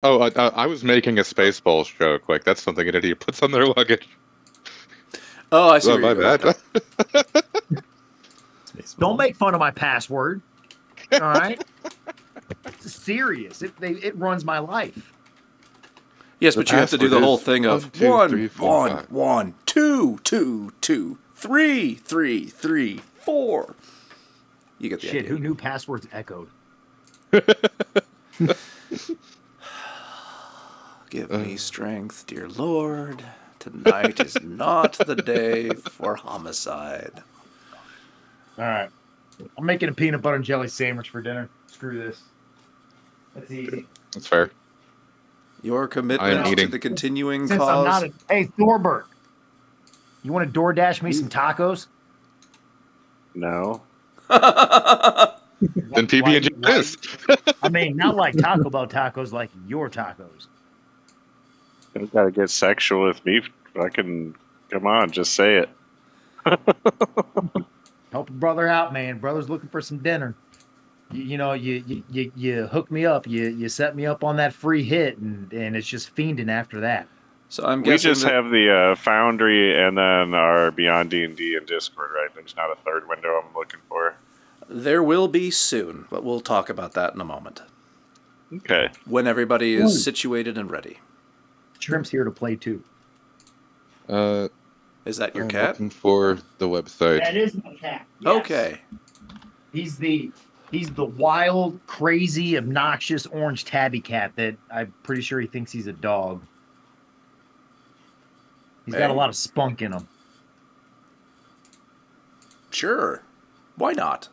Oh, I was making a Spaceballs joke. Like that's something an idiot puts on their luggage. Oh, I see Oh, where you're my going with bad. that. Don't make fun of my password. All right, it's serious. It runs my life. Yes, The but you have to do password the whole is thing of 1, 2, 3, 4, 1, 5. 1, 2, 2, 2, 3, 3, 3, 4. You get the Shit, idea. who knew passwords echoed? Give me strength, dear Lord. Tonight is not the day for homicide. All right, I'm making a peanut butter and jelly sandwich for dinner. Screw this. That's easy. That's fair. Your I am commitment to eating. the continuing Since cause. I'm not a hey Thorberg, you want to DoorDash me some tacos? No. Then PB and J is. I mean, not like Taco Bell tacos, like your tacos. You gotta get sexual with me. Fucking, come on, just say it. Help a brother out, man. Brother's looking for some dinner. You hook me up. You set me up on that free hit, and it's just fiending after that. So I'm We guessing just that have the Foundry and then our Beyond D&D and Discord, right? There's not a third window I'm looking for. there will be soon, but we'll talk about that in a moment. Okay. When everybody is situated and ready. Shrimp's here to play too. Is that your I'm cat? looking for the website. That is my cat. Yes. Okay. He's the wild, crazy, obnoxious orange tabby cat that I'm pretty sure he thinks he's a dog. He's got a lot of spunk in him. Sure. Why not?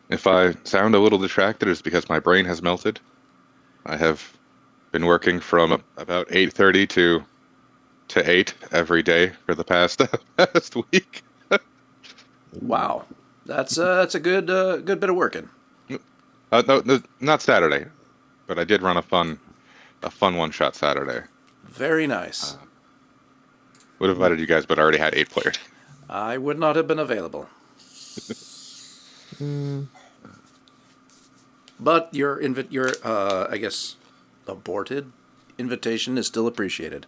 If I sound a little distracted, it's because my brain has melted. I have been working from about 8:30 to 8 every day for the past past week. Wow. That's a good bit of working. No, not Saturday, but I did run a fun one-shot Saturday. Very nice. Would have invited you guys, but I already had 8 players. I would not have been available. But your I guess aborted invitation is still appreciated.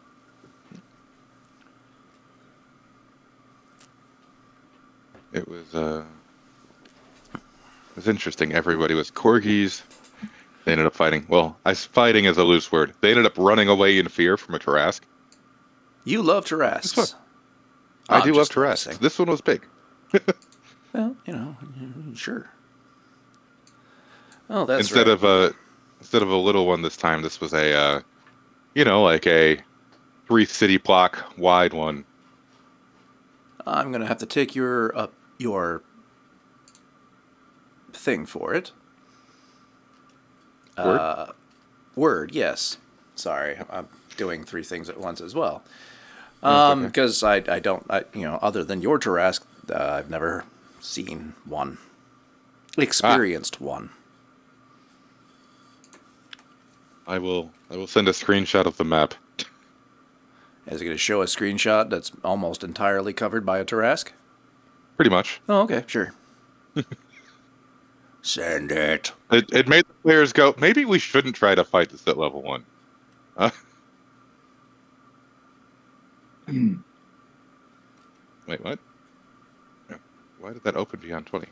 It was interesting. Everybody was corgis. They ended up fighting. Well, fighting is a loose word. They ended up running away in fear from a Tarrasque. You love Tarrasques. That's I do love just Tarrasques. noticing. This one was big. Well, sure. Oh, that's right. Instead of a little one this time, this was a like a 3 city block wide one. I'm gonna have to take your thing for it. Word? Word, yes. Sorry, I'm doing 3 things at once as well. Okay. Because I don't, other than your Tarrasque, I've never seen one, experienced one. I will send a screenshot of the map. Is it going to show a screenshot that's almost entirely covered by a Tarrasque? Pretty much. Oh, okay, sure. Send it. It made the players go, maybe we shouldn't try to fight this at level 1. Wait, what? Why did that open beyond 20?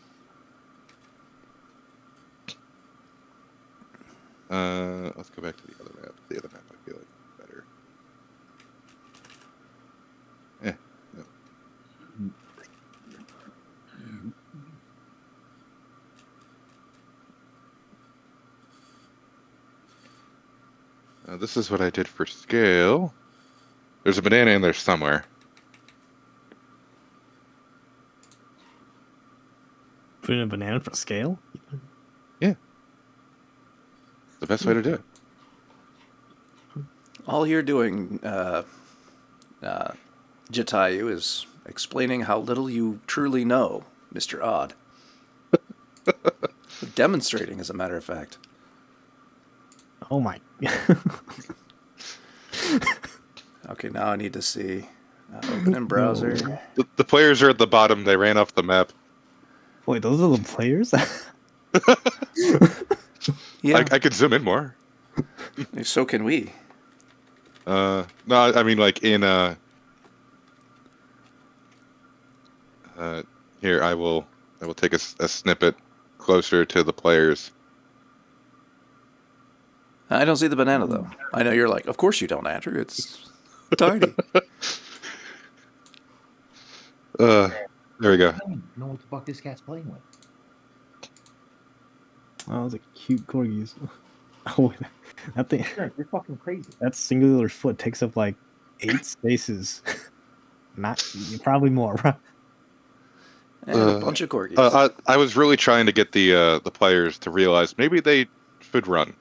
Let's go back to the other map. The other map I feel like is better. No. This is what I did for scale. There's a banana in there somewhere. Put in a banana for scale? Yeah. The best way to do it. All you're doing, Jatayu, is explaining how little you truly know, Mr. Odd. Demonstrating, as a matter of fact. Oh my. Okay, now I need to see. Open in browser. The players are at the bottom. They ran off the map. Wait, those are the players? Yeah, I could zoom in more. so can we. No, I mean like in here I will take a snippet closer to the players. I don't see the banana, though. I know you're like, of course you don't, Andrew. It's tiny. There we go. I don't know what the fuck this cat's playing with. Oh, those are cute corgis. Oh, that thing. You're fucking crazy. That singular foot takes up like 8 spaces. Not probably more. And a bunch of corgis. I was really trying to get the players to realize maybe they should run.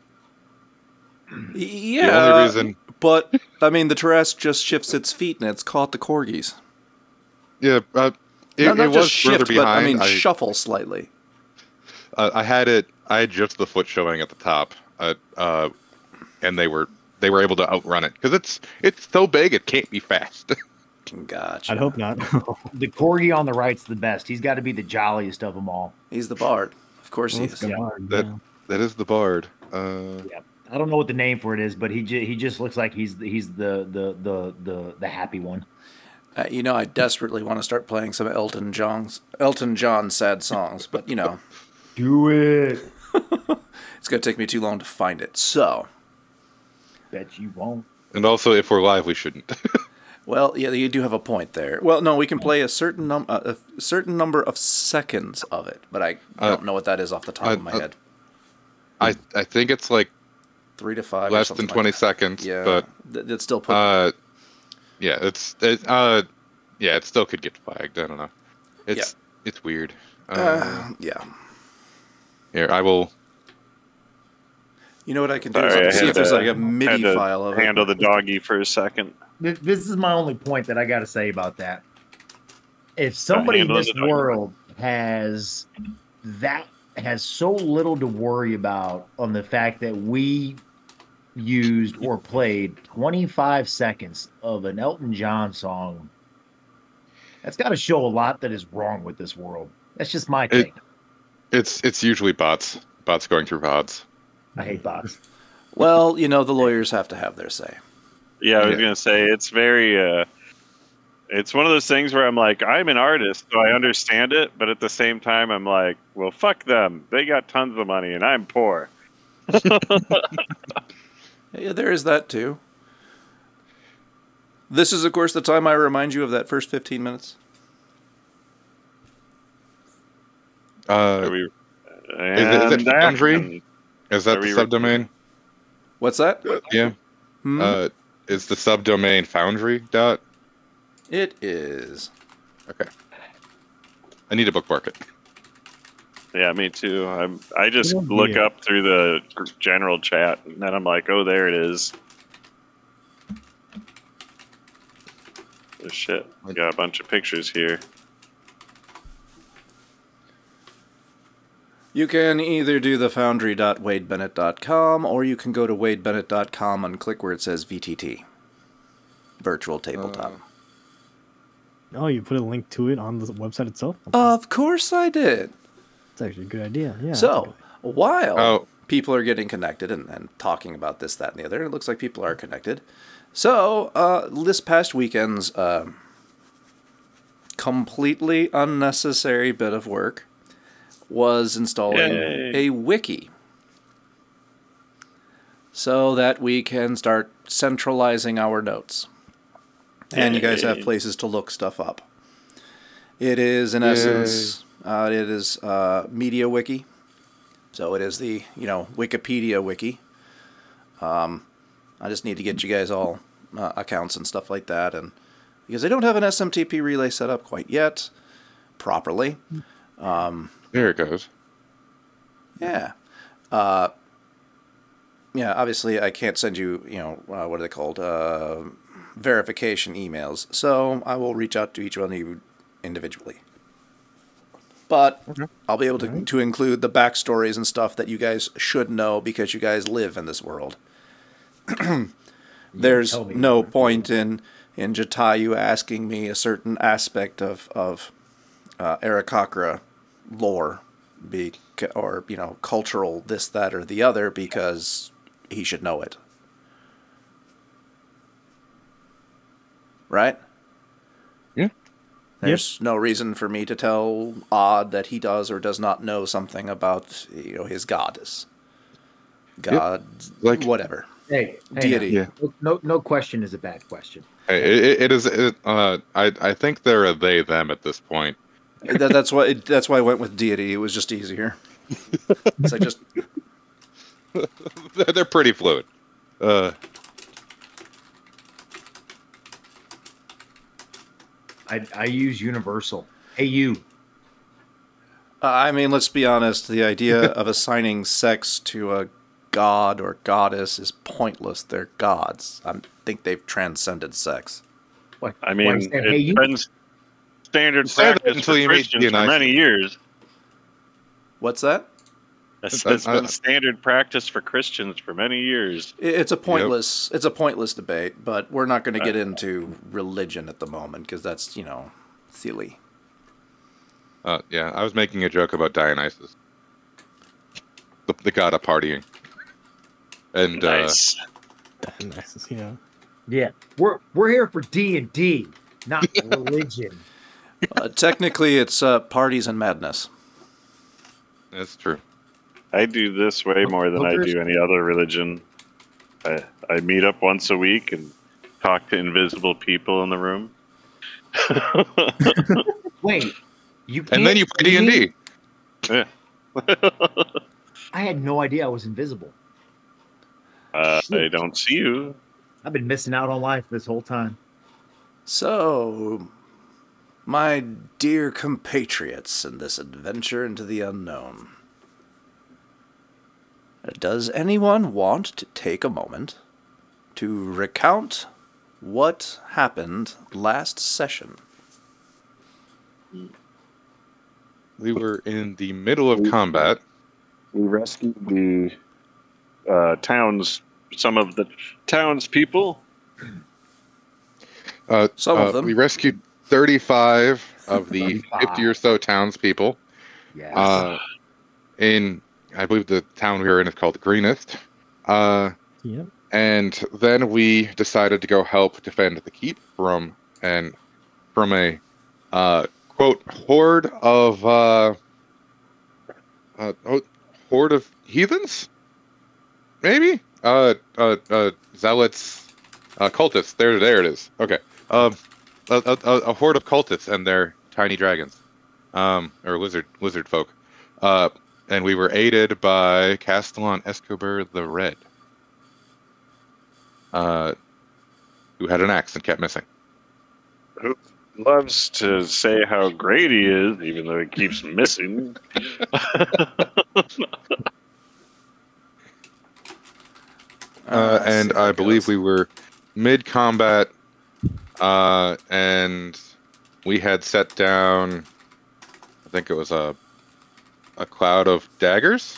Yeah, The only reason, but, I mean, the Tarrasque just shifts its feet and it's caught the corgis. yeah, Not it just was shift, further behind. but, I mean, shuffle slightly. I had just the foot showing at the top, and they were able to outrun it because it's so big it can't be fast. Gotcha. I'd hope not. The corgi on the right's the best. He's got to be the jolliest of them all. He's the bard. Of course he is. That is the bard. Yeah. I don't know what the name for it is, but he just looks like he's the happy one. You know, I desperately want to start playing some Elton John sad songs, but you know, Do it. it's gonna take me too long to find it. So, Bet you won't. And also, if we're live, we shouldn't. well, yeah, you do have a point there. Well, no, we can play a certain number of seconds of it, but I don't know what that is off the top of my head. I think it's like 3 to 5, less than 20 seconds. Yeah, but it's still put. yeah, it still could get flagged. I don't know. It's weird. Yeah. Here, I will. You know what I can do? Sorry, Is see if there's like a MIDI had to file of handle it. the doggy for a second. This is my only point that I got to say about that. If somebody in handle this the dog. world has so little to worry about on the fact that we used or played 25 seconds of an Elton John song, that's got to show a lot that is wrong with this world. That's just my take. It's usually bots going through VODs. I hate bots. Well, you know, the lawyers have to have their say. Yeah, I was Yeah. gonna say it's very. It's one of those things where I'm like, I'm an artist, so I understand it, but at the same time, I'm like, well, fuck them. They got tons of money, and I'm poor. Yeah, there is that too. This is, of course, the time I remind you of that first 15 minutes. Are we- Is it and Foundry? Is that Are the we subdomain? What's that? Yeah. Hmm? Is the subdomain Foundry dot? It is. Okay. I need to bookmark it. Yeah, me too. I just Oh, look yeah. up through the general chat, and then I'm like, oh, there it is. Oh, shit. We got a bunch of pictures here. You can either do the foundry.wadebennett.com or you can go to wadebennett.com and click where it says VTT. Virtual Tabletop. Oh, you put a link to it on the website itself? Of course I did. That's actually a good idea. Yeah. So, while Oh. people are getting connected and talking about this, that, and the other, it looks like people are connected. So, this past weekend's completely unnecessary bit of work was installing Yay. a wiki so that we can start centralizing our notes. And you guys have Yay. places to look stuff up. It is, in Yay. essence, it is Media Wiki. So it is the, Wikipedia wiki. I just need to get you guys all accounts and stuff like that. And because I don't have an SMTP relay set up quite yet properly. There it goes. Yeah. Obviously I can't send you, what are they called? Verification emails. So I will reach out to each one of you individually. But Okay. I'll be able to include the backstories and stuff that you guys should know because you guys live in this world. There's tell me no more. point in Jatayu asking me a certain aspect of Arakakra lore, or cultural this, that, or the other, because he should know it. Right? Yeah. There's no reason for me to tell Odd that he does or does not know something about his goddess. God, Like- whatever. Hey, Deity. Yeah. No question is a bad question. It is. I think they're a they them at this point. That's why I went with deity. It was just easier. So I just They're pretty fluid. I use universal. Hey, you. I mean, let's be honest. The idea of assigning sex to a god or goddess is pointless. They're gods. I think they've transcended sex. What? I why mean, is that, hey, it's you? been standard Say that practice until for you meet Christians for Dionysus. many years. What's that? It's been standard practice for Christians for many years. It's a pointless. It's a pointless debate. But we're not going to get into religion at the moment because that's silly. Yeah, I was making a joke about Dionysus, the god of partying, and Nice. Nice, yeah. Yeah, we're here for D&D, not religion. Technically, it's parties and madness. that's true. I do this way more than I do any other religion. I meet up once a week and talk to invisible people in the room. Wait, you can't And then you play see me? D&D. Yeah. I had no idea I was invisible. I Shit. don't see you. I've been missing out on life this whole time. So, my dear compatriots in this adventure into the unknown, does anyone want to take a moment to recount what happened last session? We were in the middle of combat. We rescued the some of the townspeople. Some of them. We rescued 35 of the 35. 50 or so townspeople. Yes. In, I believe the town we were in is called Greenest. Yep. And then we decided to go help defend the keep from a quote horde of heathens, maybe zealots, cultists. There it is. Okay, a horde of cultists and their tiny dragons, or lizard folk, and we were aided by Castellan Escobar the Red, who had an axe and kept missing. Who loves to say how great he is, even though he keeps missing. And I believe we were mid-combat, and we had set down, I think it was a cloud of daggers.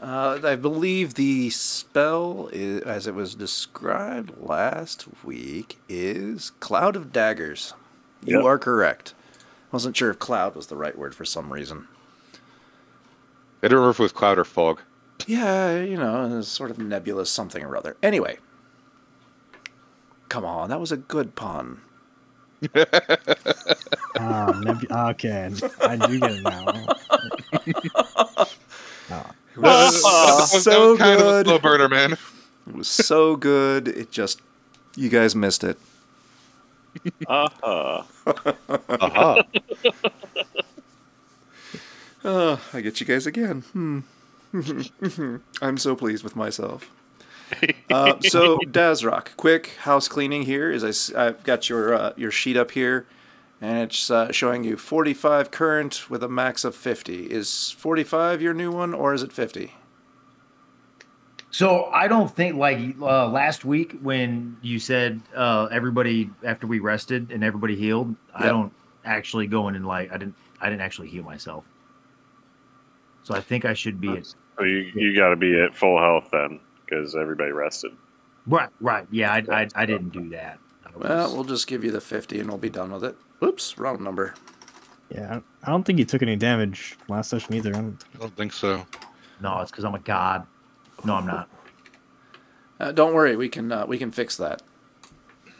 I believe the spell, as it was described last week, is Cloud of Daggers. You Yep. are correct. Wasn't sure if cloud was the right word for some reason. I don't remember if it was cloud or fog. Yeah, it's sort of nebulous something or other. Anyway. Come on, that was a good pun. Okay, I do get it now. It was so kind of a good. slow burner, man. It was so good. It just, you guys missed it. Uh-huh. Aha. I get you guys again. I'm so pleased with myself. So, Dazrock, quick house cleaning here. I've got your sheet up here, and it's showing you 45 current with a max of 50. Is 45 your new one, or is it 50? So I don't think last week when you said everybody after we rested and everybody healed, I Yep. don't actually go in and I I didn't actually heal myself. So I think I should be at... So you got to be at full health then, because everybody rested. Right. Yeah, I didn't do that. Well, we'll just give you the 50 and we'll be done with it. Oops, wrong number. Yeah, I don't think you took any damage last session either. I don't think so. No, it's because I'm a god. No, I'm not. Don't worry, we can fix that.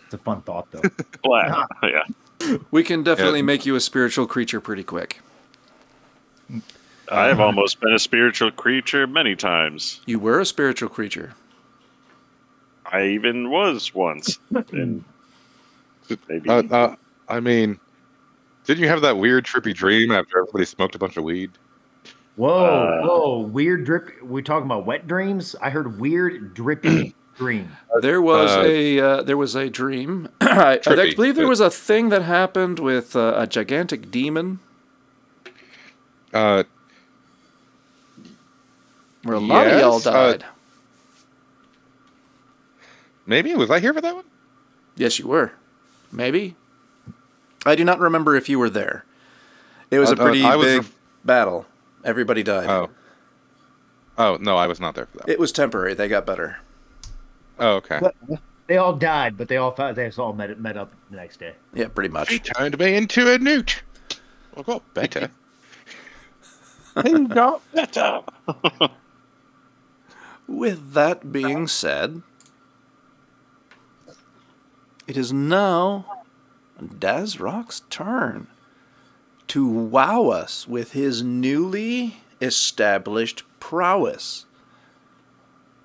It's a fun thought, though. Black. Yeah. We can definitely make you a spiritual creature pretty quick. I have almost been a spiritual creature many times. You were a spiritual creature. I even was once. And maybe. I mean, didn't you have that weird trippy dream after everybody smoked a bunch of weed? Whoa, weird drip. We talking about wet dreams? I heard weird drippy dream. There was a dream. I believe there was a thing that happened with a gigantic demon. Where a lot of y'all died. Maybe? Was I here for that one? Yes, you were. Maybe. I do not remember if you were there. It was a pretty big battle. Everybody died. Oh, no, I was not there for that. It was temporary. They got better. Oh, okay. They all died, but they all met up the next day. Yeah, pretty much. He turned me into a newt. I got better. He got better. With that being said, it is now Dazrock's turn to wow us with his newly established prowess.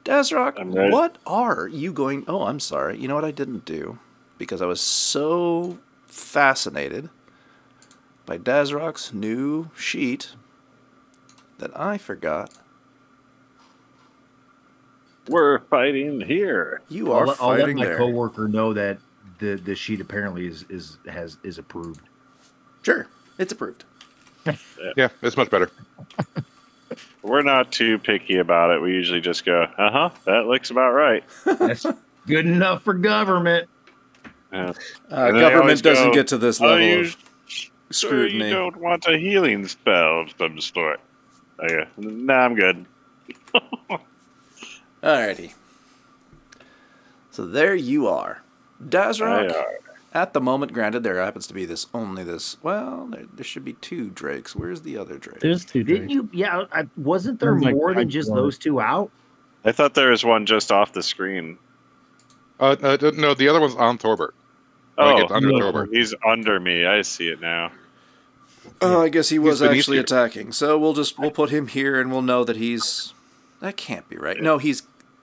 Dazrock, what are you going... Oh, I'm sorry. You know what I didn't do? Because I was so fascinated by Dazrock's new sheet that I forgot. We're fighting here. You are I'll let fighting my there. coworker know that the sheet apparently is approved. Sure, it's approved. Yeah, it's much better. We're not too picky about it. We usually just go, that looks about right. That's good enough for government. Yeah. Government doesn't get to this level of scrutiny. You don't want a healing spell of some sort. Okay. Nah, I'm good. Alrighty. So there you are. Dazrock, at the moment, granted, there happens to be well, there should be two Drakes. Where's the other Drake? There's two. Didn't you? Yeah, wasn't there more than just those two out? I thought there was one just off the screen. No, the other one's on Thorbert. Like it's under Thorbert. He's under me. I see it now. Oh, I guess he was beneath actually you. attacking. So we'll put him here, and we'll know that he's... That can't be right. No,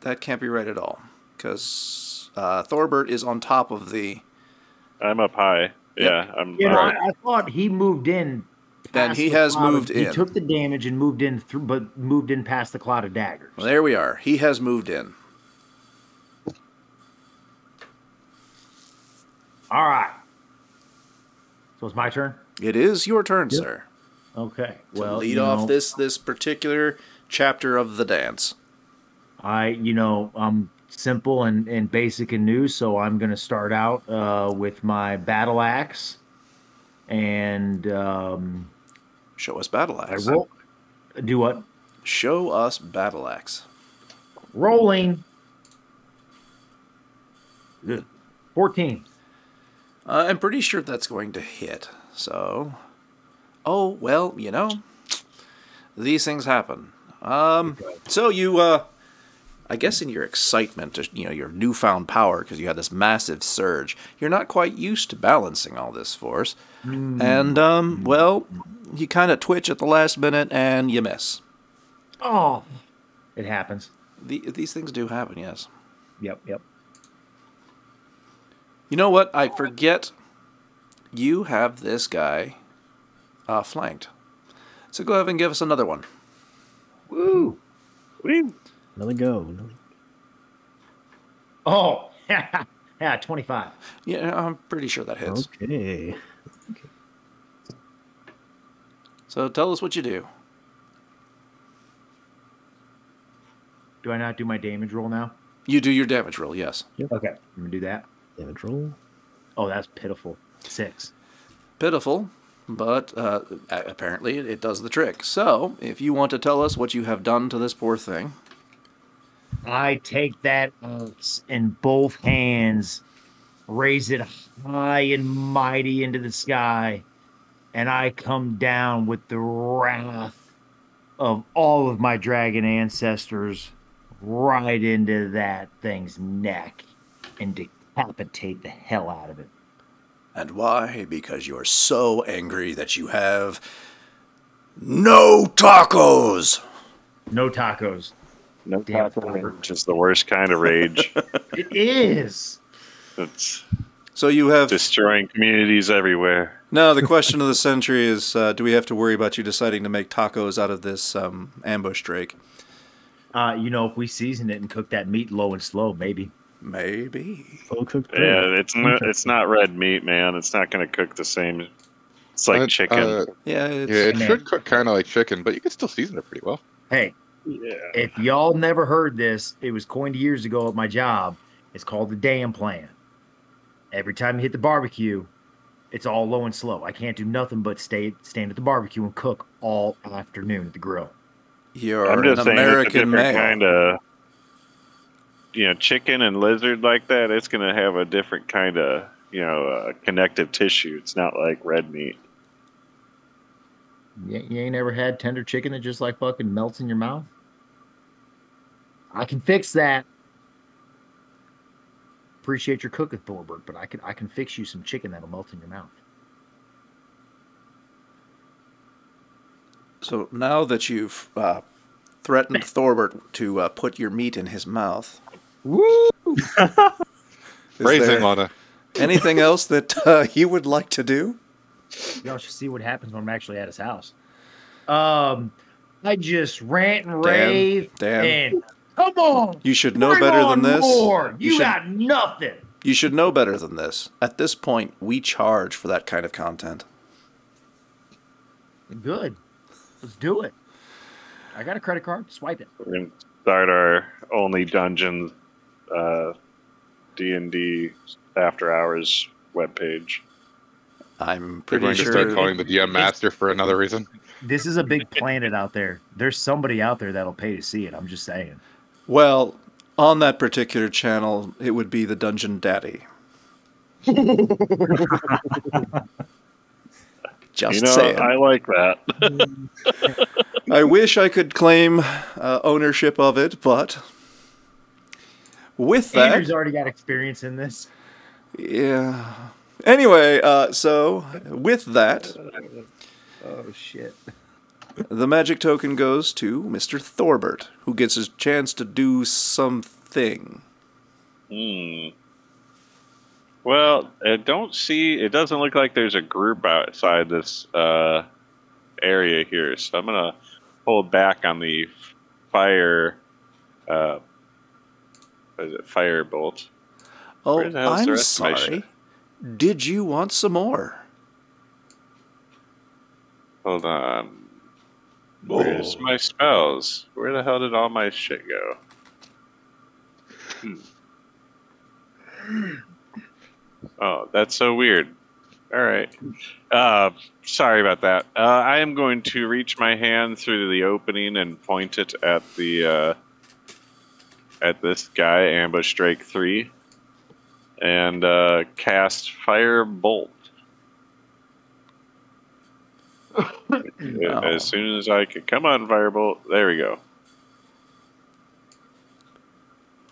that can't be right at all. Because Thorbert is on top of the... I'm up high. Yeah, I'm. I thought he moved in. Then he has moved in. He took the damage and moved in but moved in past the cloud of daggers. Well, there we are. He has moved in. All right. So it's my turn. It is your turn, sir. Okay. To Well, lead off this particular chapter of the dance. I'm simple and basic and new, so I'm going to start out with my battle axe. And show us battle axe. I roll. Do what? Show us battle axe. Rolling. 14. I'm pretty sure that's going to hit. So, oh well, these things happen. So you, I guess in your excitement, your newfound power, because you had this massive surge, you're not quite used to balancing all this force, and well, you kind of twitch at the last minute and you miss. Oh, it happens. These things do happen, yes. Yep. You know what? I forget. You have this guy flanked. So go ahead and give us another one. Woo! Another go. Oh, yeah, 25. Yeah, I'm pretty sure that hits. Okay. So tell us what you do. Do I not do my damage roll now? You do your damage roll, yes. Okay, I'm going to do that. Damage roll. Oh, that's pitiful. 6. Pitiful. but apparently it does the trick. So, if you want to tell us what you have done to this poor thing. I take that axe in both hands, raise it high and mighty into the sky, and I come down with the wrath of all of my dragon ancestors right into that thing's neck and decapitate the hell out of it. And why? Because you're so angry that you have no tacos! No tacos. No Damn taco Thorburn. rage is the worst kind of rage. It is. It's So you have... destroying communities everywhere. Now, the question of the century is, do we have to worry about you deciding to make tacos out of this ambush drake? You know, if we season it and cook that meat low and slow, maybe. Maybe. Full cooked pig. Yeah, it's not red meat, man. It's not going to cook the same. It's like chicken. Yeah, it's... Yeah, it Man. should cook kind of like chicken, but you can still season it pretty well. Hey, Yeah. if y'all never heard this, it was coined years ago at my job. It's called the damn plan. Every time you hit the barbecue, it's all low and slow. I can't do nothing but stand at the barbecue and cook all afternoon at the grill. You're I'm an just saying it's a American different male. kind of, chicken and lizard like that. It's going to have a different kind of, connective tissue. It's not like red meat. You ain't ever had tender chicken that just like fucking melts in your mouth? I can fix that. Appreciate your cooking, Thorberg, but I can fix you some chicken that'll melt in your mouth. So now that you've threatened Thorbert to put your meat in his mouth, Woo! is Phrasing there on a. anything else that you would like to do? Y'all should see what happens when I'm actually at his house. I just rant and rave Dan. and come on. You should know bring better on than this. More. You You should- got nothing. You should know better than this. At this point, we charge for that kind of content. Good. Let's do it. I got a credit card. Swipe it. We're going to start our only dungeons D&D after hours webpage. I'm We're pretty going to sure. start calling the DM master for another reason. This is a big planet out there. There's somebody out there that'll pay to see it. I'm just saying. Well, on that particular channel, it would be the Dungeon Daddy. Just saying. I like that. I wish I could claim ownership of it, but with that, Andrew's already got experience in this. yeah. Anyway, so with that, Oh shit. the magic token goes to Mr. Thorbert, who gets his chance to do something. Well, it doesn't look like there's a group outside this area here, so I'm going to hold back on the fire, what is it, firebolt. Oh, Where the hell's the I'm rest of my sorry. shit? Did you want some more? Hold on. Where's my spells? Where the hell did all my shit go? Oh, that's so weird. All right. Sorry about that. I am going to reach my hand through the opening and point it at the at this guy, Ambush Drake 3, and cast Fire Bolt. As soon as I can. Come on, Firebolt. There we go.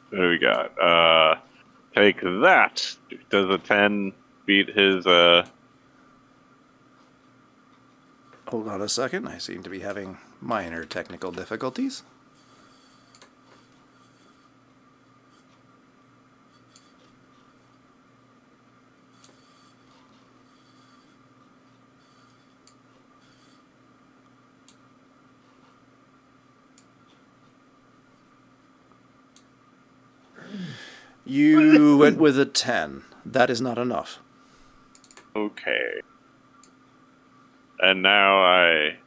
What do we got? Take that. Does a 10 beat his... Hold on a second. I seem to be having minor technical difficulties. You went with a 10. That is not enough. Okay. And now I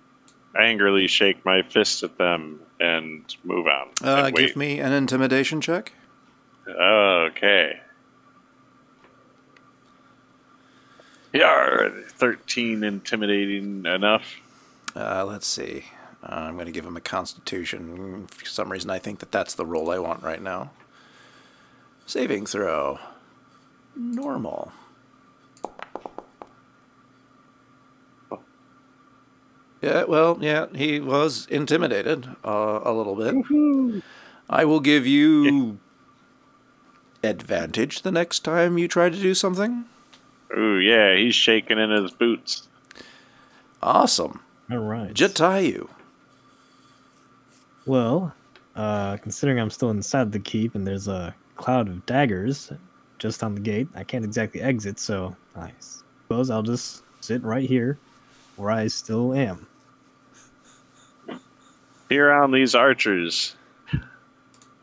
angrily shake my fist at them and move on. And Give wait. me an intimidation check. Okay. Yeah, 13 intimidating enough? Let's see. I'm going to give him a Constitution. For some reason, I think that's the roll I want right now. Saving throw. Normal. Yeah, well, yeah, he was intimidated a little bit. Woohoo. I will give you advantage the next time you try to do something. Ooh, yeah, he's shaking in his boots. Awesome. All right. Jatayu. Well, considering I'm still inside the keep and there's a cloud of daggers just on the gate, I can't exactly exit, so I suppose I'll just sit right here where I still am. Be around these archers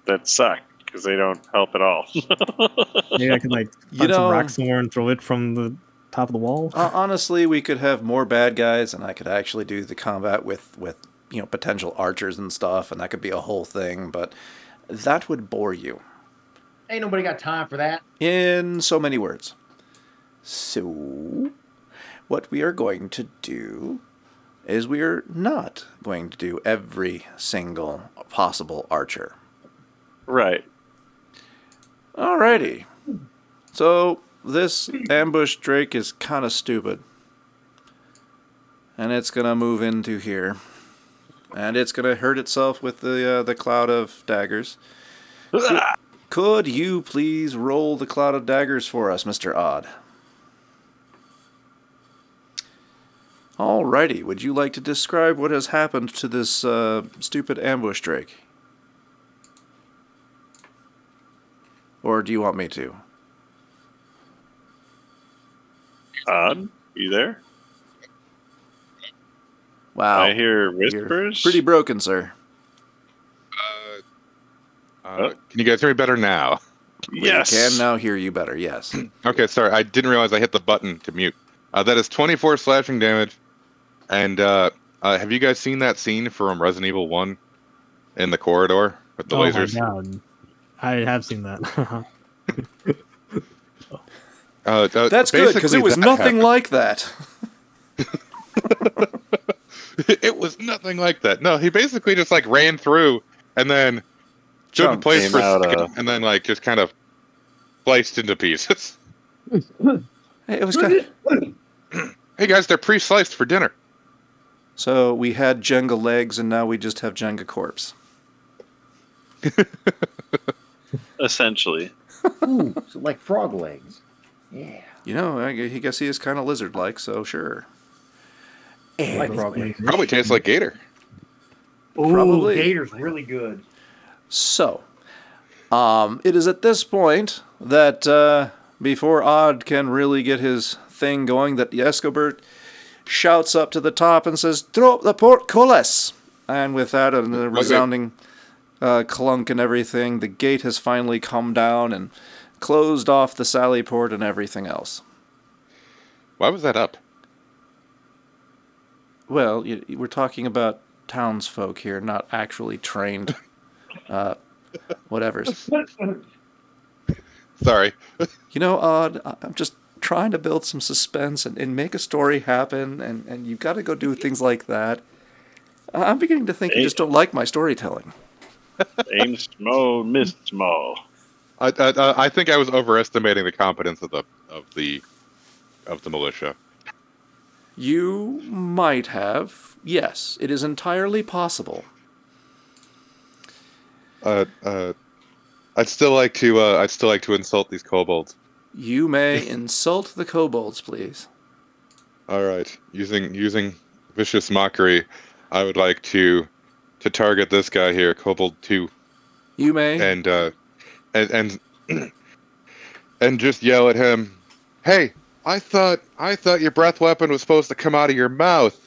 that suck because they don't help at all. Maybe I could like find some rock somewhere and throw it from the top of the wall. Honestly, we could have more bad guys, and I could actually do the combat with potential archers and stuff, and that could be a whole thing. But that would bore you. Ain't nobody got time for that. In so many words. So, what we are going to do is we are not going to do every single possible archer. Right. Alrighty. So, this ambush Drake is kind of stupid. And it's going to move into here. And it's going to hurt itself with the cloud of daggers. Could you please roll the cloud of daggers for us, Mr. Odd? Alrighty, would you like to describe what has happened to this stupid ambush Drake? Or do you want me to? Odd, you there? Wow. I hear whispers. You're pretty broken, sir. Can you guys hear me better now? Yes. We can now hear you better, yes. Okay, sorry. I didn't realize I hit the button to mute. That is 24 slashing damage. And have you guys seen that scene from Resident Evil 1 in the corridor with the lasers? My God. I have seen that. That's good, because it was nothing like that. It was nothing like that. No, he basically just like ran through and then stood in place for a second and then like just kind of sliced into pieces. It was kind of... Hey guys, they're pre-sliced for dinner. So we had Jenga legs and now we just have Jenga corpse. Essentially. Ooh, so like frog legs. Yeah. You know, I guess he is kind of lizard-like, so sure. Like frog legs. Probably tastes like gator. Ooh, Probably. Gator's really good. So, it is at this point that before Odd can really get his thing going, that the Escobert shouts up to the top and says, "Drop the portcullis!" And with that, and the resounding clunk and everything, the gate has finally come down and closed off the sally port and everything else. Why was that up? Well, we're talking about townsfolk here, not actually trained whatevers. Sorry. You know, Odd, I'm just trying to build some suspense and make a story happen, and you've got to go do things like that. I'm beginning to think you just don't like my storytelling. Aim small, miss small. I think I was overestimating the competence of the militia. You might have. Yes, it is entirely possible. I'd still like to insult these kobolds. You may insult the kobolds, please. All right, using vicious mockery, I would like to target this guy here, Kobold 2. You may. And just yell at him, "Hey, I thought your breath weapon was supposed to come out of your mouth,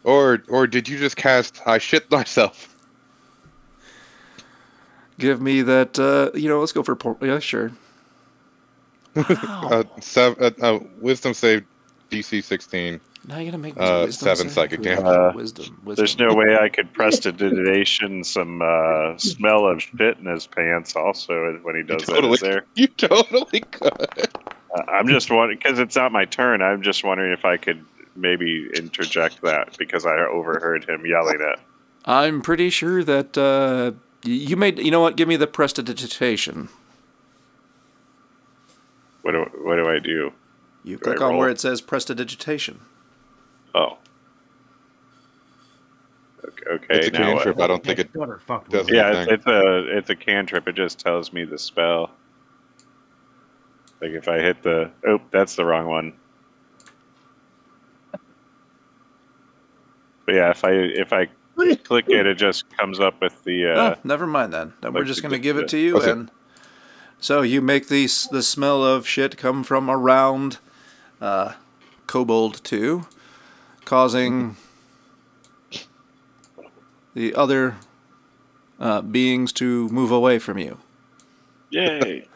or did you just cast I shit myself?" Give me that. Let's go for yeah, sure. Wow. Wisdom save DC 16. Now you're gonna make me wisdom 7 save. psychic damage. Wisdom. There's no way I could prestidigitation some smell of shit in his pants also when he does that. Is there? You totally could. I'm just wondering, because it's not my turn, I'm just wondering if I could maybe interject that because I overheard him yelling at. I'm pretty sure that you made. You know what? Give me the prestidigitation. What do I do? You Do click I on roll? where it says prestidigitation. Oh. Okay. It's a Now cantrip. what? I don't think it Daughter fucked does with me. Yeah, anything. it's a cantrip. It just tells me the spell. Like if I hit the that's the wrong one. But yeah, if I click it, it just comes up with the. Oh, never mind then. Then we're like just the- going to give it to Oh, you, so- and so you make the smell of shit come from around Kobold 2, causing the other beings to move away from you. Yay!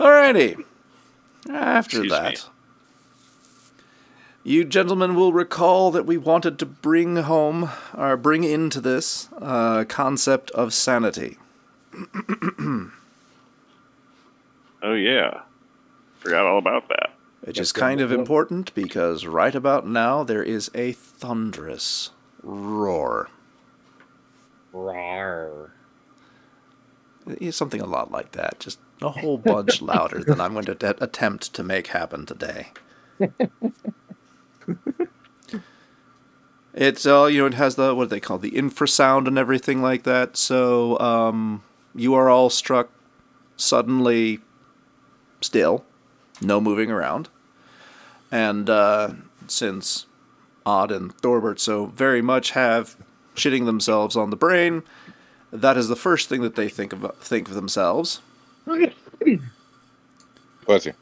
Alrighty. After Excuse that, me. you gentlemen will recall that we wanted to bring home, or bring into this, concept of sanity. Oh yeah, forgot all about that. Which is kind of important because right about now there is a thunderous roar. Rawr. It's something a lot like that, just a whole bunch louder than I'm going to attempt to make happen today. It's it has the what do they call the infrasound and everything like that. So you are all struck suddenly still, no moving around, and since Odd and Thorbert so very much have shitting themselves on the brain, that is the first thing that they think of themselves. Bless you.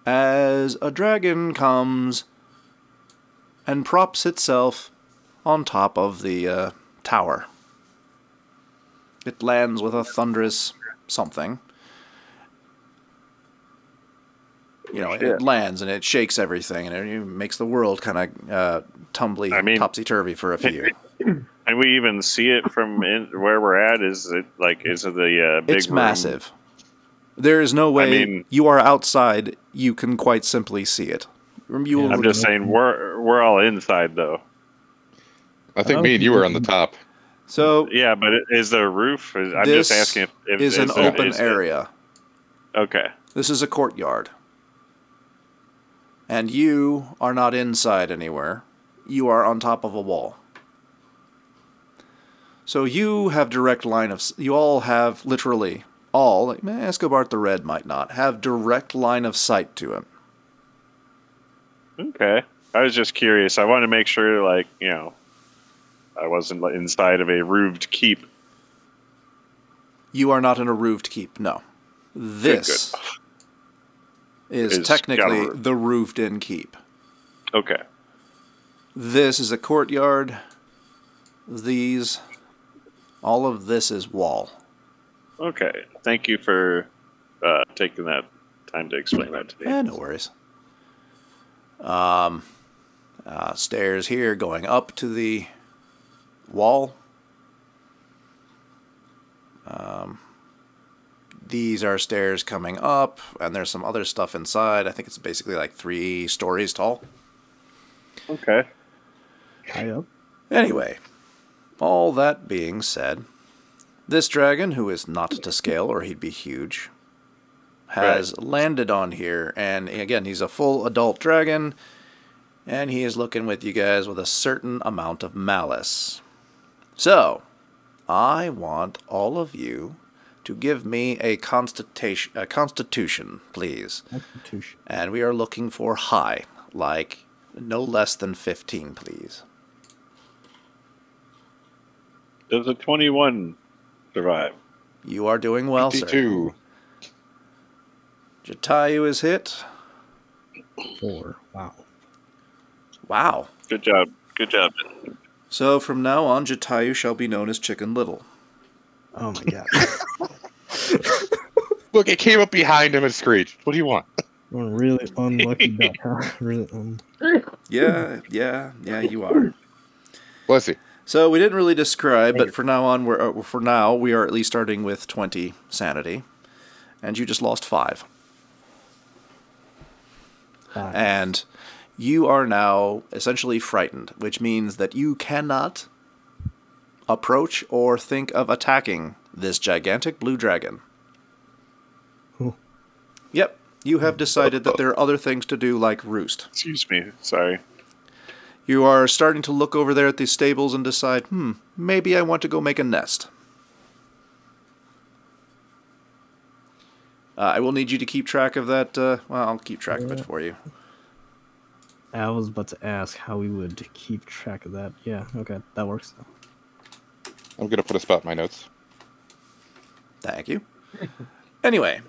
As a dragon comes and props itself on top of the tower. It lands with a thundrous something. It lands and it shakes everything and it makes the world kind of topsy-turvy for a few. And we even see it from where we're at. Is it the big It's room? massive. There is no way you are outside. You can quite simply see it. I'm just saying we're all inside though. I think me and you were on the top. So yeah, but is there a roof? I'm just asking if is an open area. Okay. This is a courtyard. And you are not inside anywhere. You are on top of a wall. So you have direct line of... You all have, literally, all... Escobar the Red might not, have direct line of sight to him. Okay. I was just curious. I wanted to make sure, I wasn't inside of a roofed keep. You are not in a roofed keep, no. This is technically the roofed-in keep. Okay. This is a courtyard. All of this is wall. Okay. Thank you for taking that time to explain that to me. No worries. Stairs here going up to the wall. These are stairs coming up, and there's some other stuff inside. I think it's basically like 3 stories tall. Okay. High up. Anyway, all that being said, this dragon, who is not to scale or he'd be huge, has landed on here, and again, he's a full adult dragon, and he is looking with you guys with a certain amount of malice. So, I want all of you to give me a constitution, please. Constitution. And we are looking for high, like no less than 15, please. Does a 21 survive? You are doing well, sir. 52. Jatayu is hit. 4. Wow. Wow. Good job. Good job. So from now on, Jatayu shall be known as Chicken Little. Oh my god. Look, it came up behind him and screeched. What do you want? We're really unlucky duck, huh? Really Yeah, you are. Bless you. So we didn't really describe, but for now on, we are at least starting with 20 sanity, and you just lost 5. Nice. And you are now essentially frightened, which means that you cannot approach or think of attacking this gigantic blue dragon. Cool. Yep, you have decided that there are other things to do, like roost. Excuse me. Sorry. You are starting to look over there at these stables and decide, maybe I want to go make a nest. I will need you to keep track of that. Well, I'll keep track of it for you. I was about to ask how we would keep track of that. Yeah, okay, that works. I'm going to put a spot in my notes. Thank you. Anyway,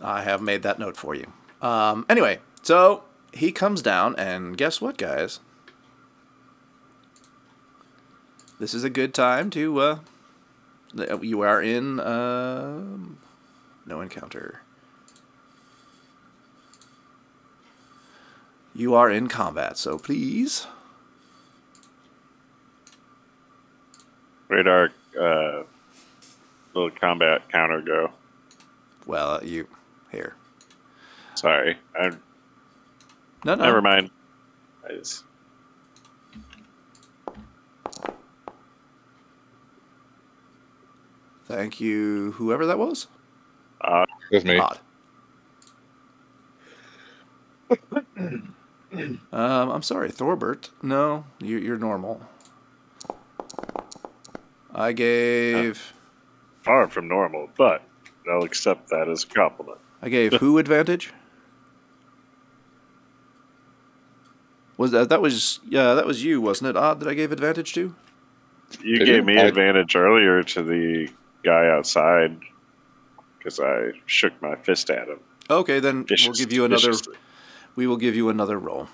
I have made that note for you. Anyway, so he comes down, and guess what, guys? This is a good time to, you are in, no encounter. You are in combat, so please. Where'd our little combat counter go? Well, here. Sorry. No. Never mind. I just... Thank you, whoever that was. It was me. Odd. I'm sorry, Thorbert. No, you're normal. I gave... Far from normal, but I'll accept that as a compliment. I gave who advantage? Was that was you, wasn't it? Odd that I gave advantage to? You Did gave you? me advantage earlier to the guy outside because I shook my fist at him. Okay, then we'll give you another. Viciously. We will give you another roll.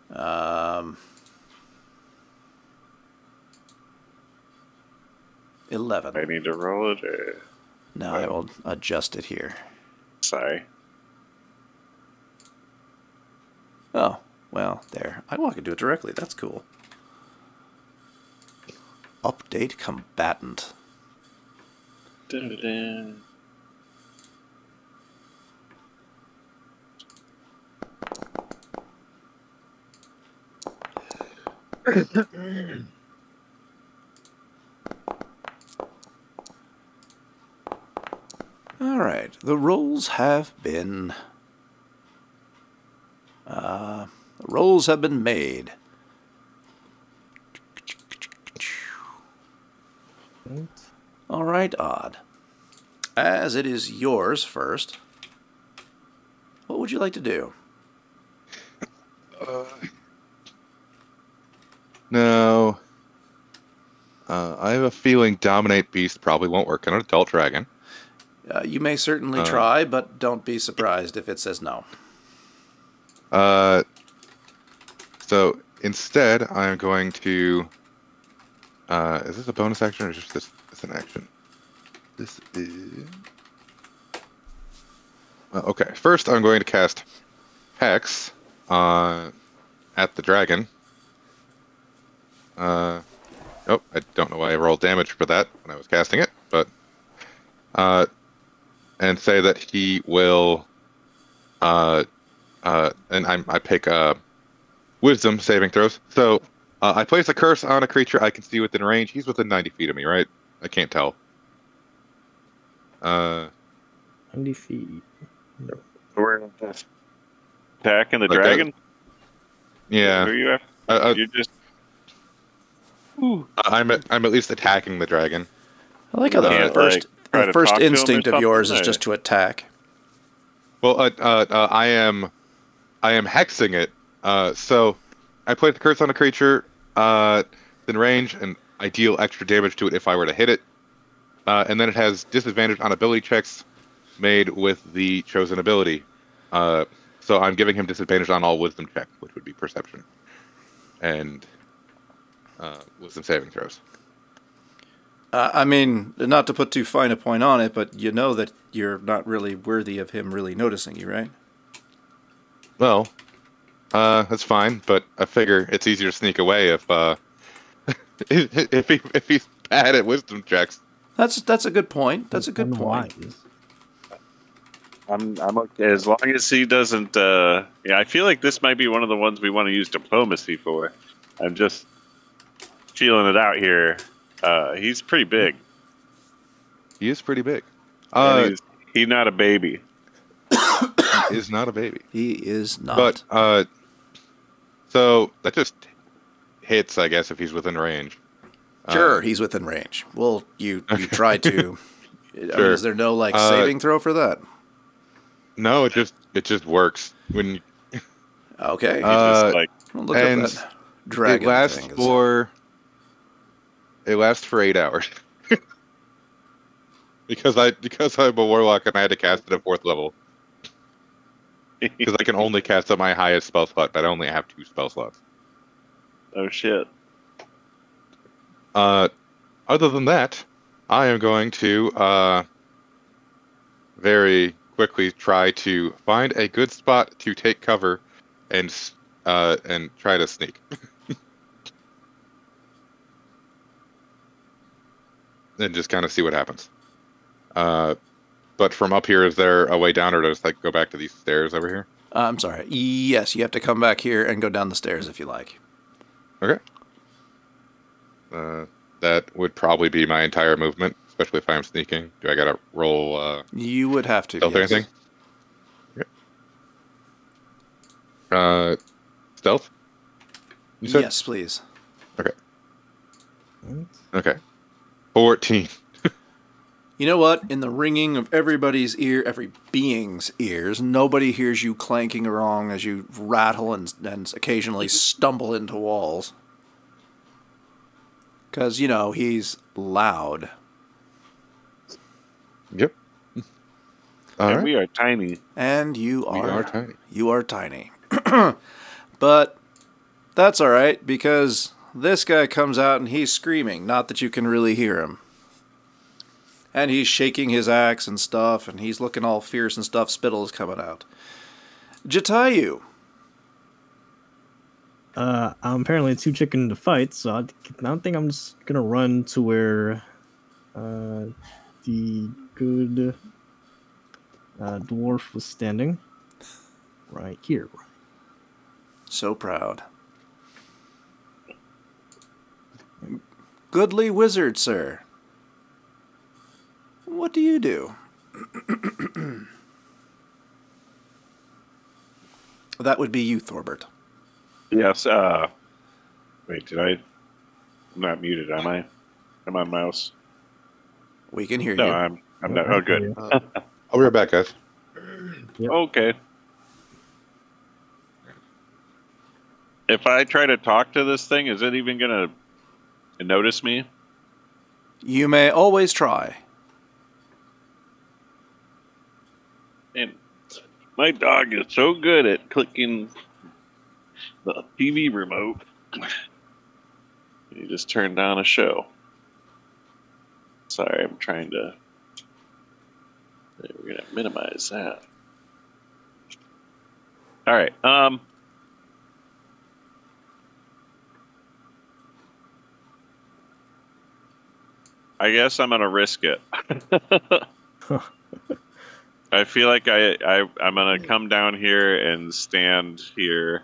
Um, 11. I need to roll it. Now I will adjust it here. Sorry. Oh, well, there. I can do it directly. That's cool. Update combatant. Dun-dun-dun. All right, the rolls have been made. All right, Odd. As it is yours first, what would you like to do? No. I have a feeling Dominate Beast probably won't work on an adult dragon. You may certainly try, but don't be surprised if it says no. So instead, I'm going to... is this a bonus action or just this an action? This is... okay, first I'm going to cast Hex at the dragon. Oh, I don't know why I rolled damage for that when I was casting it, but... and say that he will... and I pick Wisdom saving throws. So I place a curse on a creature I can see within range. He's within 90 feet of me, right? I can't tell. 90 feet. We're attacking the Like that? dragon? Yeah. Who are you after? You're just... I'm at least attacking the dragon. I like how the Can't, first, try the to first talk to him or instinct of yours is something, just to attack. Well, I am hexing it. So I place the curse on a creature in range, and I deal extra damage to it if I were to hit it. And then it has disadvantage on ability checks made with the chosen ability. So I'm giving him disadvantage on all wisdom checks, which would be perception and wisdom saving throws. I mean, not to put too fine a point on it, but you know that you're not really worthy of him really noticing you, right? Well, that's fine, but I figure it's easier to sneak away if if he's bad at wisdom checks. That's a good point. That's a good point. Unwise. I'm okay as long as he doesn't. Yeah, I feel like this might be one of the ones we want to use diplomacy for. I'm just feeling it out here. He's pretty big. He is pretty big. And he's not a baby. He is not a baby. He is not. But so that just hits, I guess, if he's within range. Sure, he's within range. Well, you try to. I mean, Sure. is there no like saving throw for that? No, it just works when. Okay. He's just like We'll look and up that dragon it lasts thing. for. It lasts for 8 hours. because I'm a warlock and I had to cast it at 4th level. Because I can only cast at my highest spell slot, but I only have 2 spell slots. oh shit. Other than that, I am going to very quickly try to find a good spot to take cover and try to sneak. And just kind of see what happens. But from up here, is there a way down, or does like go back to these stairs over here? I'm sorry. Yes, you have to come back here and go down the stairs if you like. Okay. That would probably be my entire movement, especially if I'm sneaking. Do I gotta roll You would have to. stealth or yes. anything? Okay. Stealth? You said? Yes, please. Okay. Okay. 14. You know what? In the ringing of everybody's ear, every being's ears, nobody hears you clanking along as you rattle and occasionally stumble into walls. Because, you know, he's loud. Yep. All And right. we are tiny. And you We are, are tiny. You are tiny. But that's all right, because this guy comes out and he's screaming. Not that you can really hear him. And he's shaking his axe and stuff, and he's looking all fierce and stuff. Spittle is coming out. Jatayu. I'm apparently too chicken to fight, so I don't think I'm just gonna run to where the good dwarf was standing. Right here. So proud. Goodly wizard, sir. What do you do? That would be you, Thorbert. Yes. Wait, did I? I'm not muted, am I? I'm on mouse. We can hear No, you. I'm not. Oh, good. I'll be right back, guys. Yep. Okay. If I try to talk to this thing, is it even gonna notice me? You may always try. And my dog is so good at clicking the TV remote. He just turned on a show. Sorry, I'm trying to. We're gonna minimize that. All right. I guess I'm gonna risk it. I feel like I'm gonna come down here and stand here,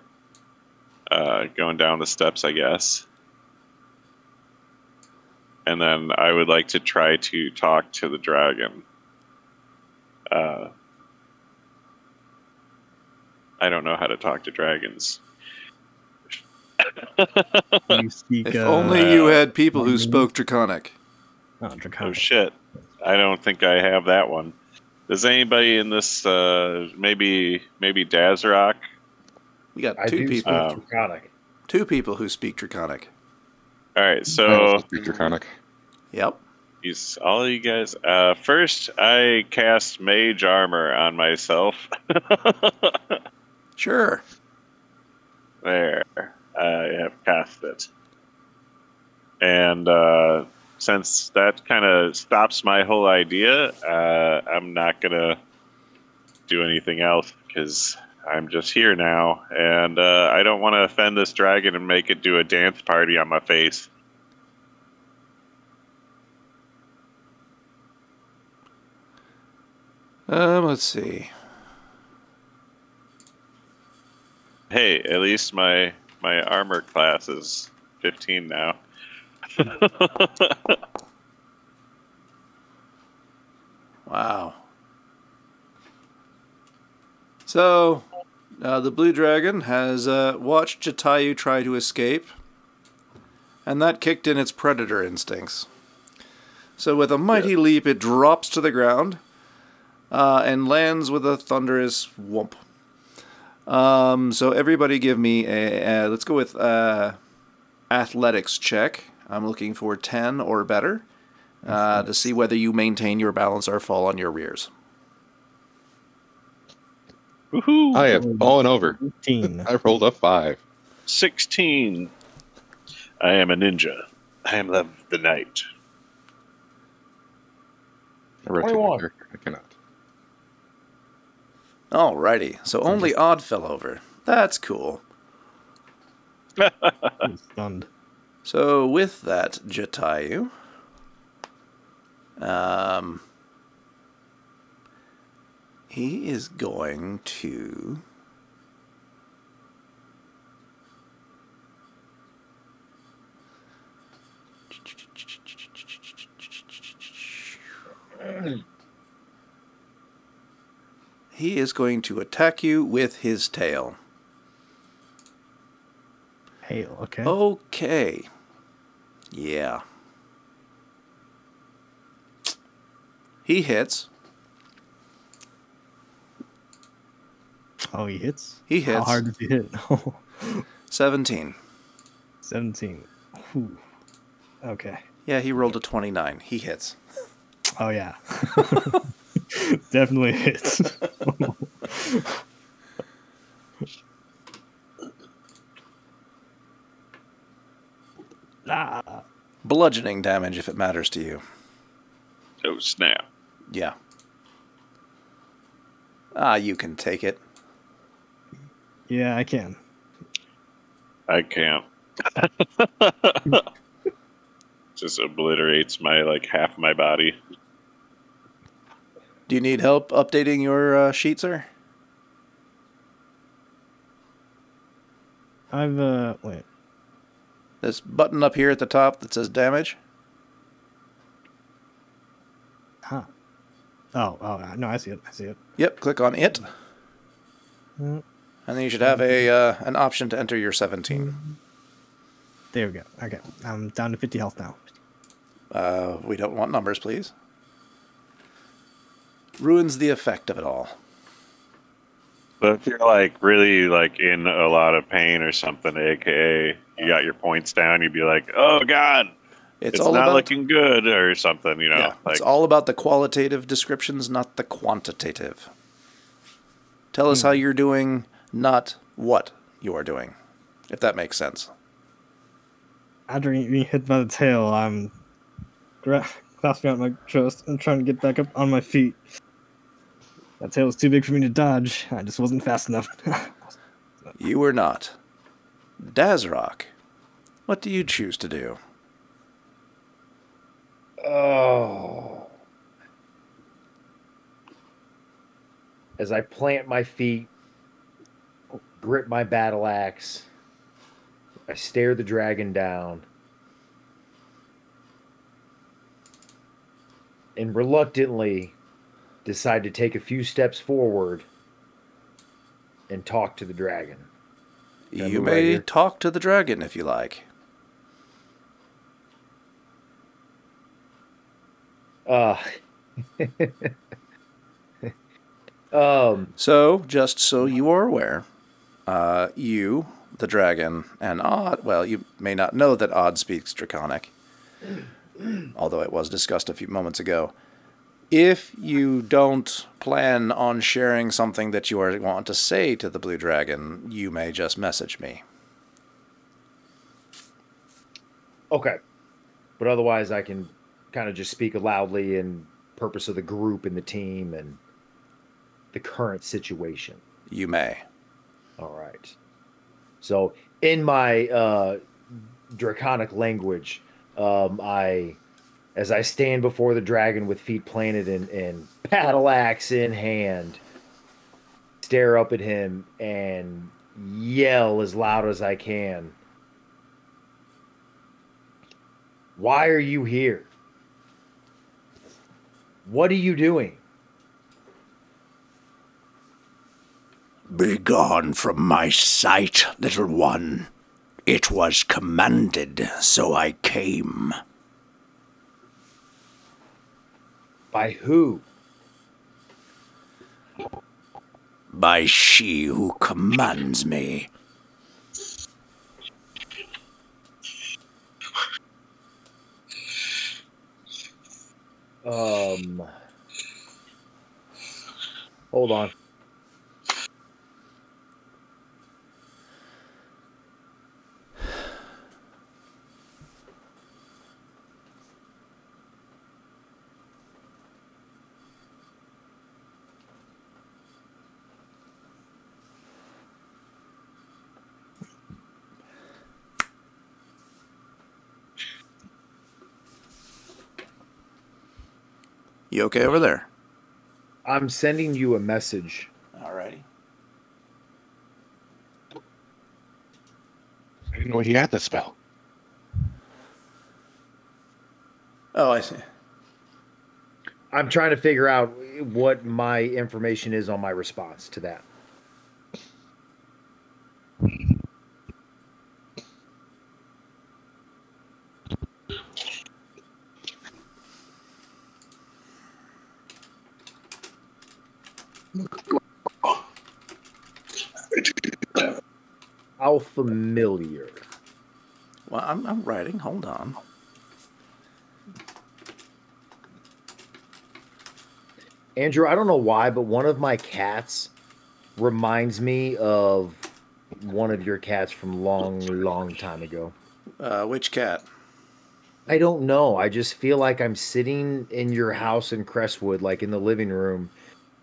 going down the steps, I guess. And then I would like to try to talk to the dragon. I don't know how to talk to dragons. You speak, If only you had people who spoke Draconic. Oh, Oh Draconic. shit! I don't think I have that one. Does anybody in this maybe Dazrock? We got I two do people. speak Draconic. Two people who speak Draconic. All right, I so also speak Draconic. Yep. these all you guys. First, I cast Mage Armor on myself. Sure. There, I have cast it, and since that kind of stops my whole idea, I'm not gonna do anything else because I'm just here now, and I don't want to offend this dragon and make it do a dance party on my face. Let's see. Hey, at least my armor class is 15 now. Wow. So, the blue dragon has watched Jatayu try to escape, and that kicked in its predator instincts. So with a mighty leap, it drops to the ground and lands with a thunderous whoomp. So everybody give me let's go with athletics check. I'm looking for 10 or better to see whether you maintain your balance or fall on your rears. Woohoo! I have fallen over. 18. I rolled a 5. 16. I am a ninja. I am the knight. I rotate my 21. character. I cannot. Alrighty, so only Odd fell over. That's cool. I'm stunned. So with that, Jatayu, he is going to attack you with his tail. Hail, okay. Okay. Yeah. He hits. Oh, he hits? He hits. How hard does he hit? 17. 17. Whew. Okay. Yeah, he rolled a 29. He hits. Oh, yeah. Definitely hits. Ah. Bludgeoning damage if it matters to you. Oh, snap. Yeah. You can take it. Yeah, I can. I can't. Just obliterates my, half my body. Do you need help updating your sheet, sir? Wait. This button up here at the top that says damage. Huh. Oh, no, I see it. Yep, click on it. Mm. And then you should have an option to enter your 17. There we go. Okay. I'm down to 50 health now. We don't want numbers, please. Ruins the effect of it all. But if you're really in a lot of pain or something, aka you got your points down, you'd be like, "Oh God, it's all not about, looking good," or something. Yeah, it's all about the qualitative descriptions, not the quantitative. Tell us how you're doing, not what you are doing, if that makes sense. After being hit by the tail, I'm clasping out my chest and trying to get back up on my feet. That tail was too big for me to dodge. I just wasn't fast enough. You were not. Dazrock, what do you choose to do? Oh. As I plant my feet, grip my battle axe, I stare the dragon down, and reluctantly decide to take a few steps forward and talk to the dragon. You may talk to the dragon if you like. So, just so you are aware, you, the dragon, and Odd, well, you may not know that Odd speaks Draconic, although it was discussed a few moments ago. If you don't plan on sharing something that you want to say to the blue dragon, you may just message me. Okay. But otherwise, I can kind of just speak loudly in purpose of the group and the team and the current situation. You may. All right. So, in my draconic language, I as I stand before the dragon with feet planted and battle axe in hand, stare up at him and yell as loud as I can. Why are you here? What are you doing? Begone from my sight, little one. It was commanded, so I came. By who? By she who commands me. Hold on. You okay over there? I'm sending you a message. Alrighty. I didn't know he had the spell. Oh, I see. I'm trying to figure out what my information is on my response to that. How familiar? Well, I'm writing. Hold on. Andrew, I don't know why, but one of my cats reminds me of one of your cats from long time ago. Which cat? I don't know. I just feel like I'm sitting in your house in Crestwood, like in the living room,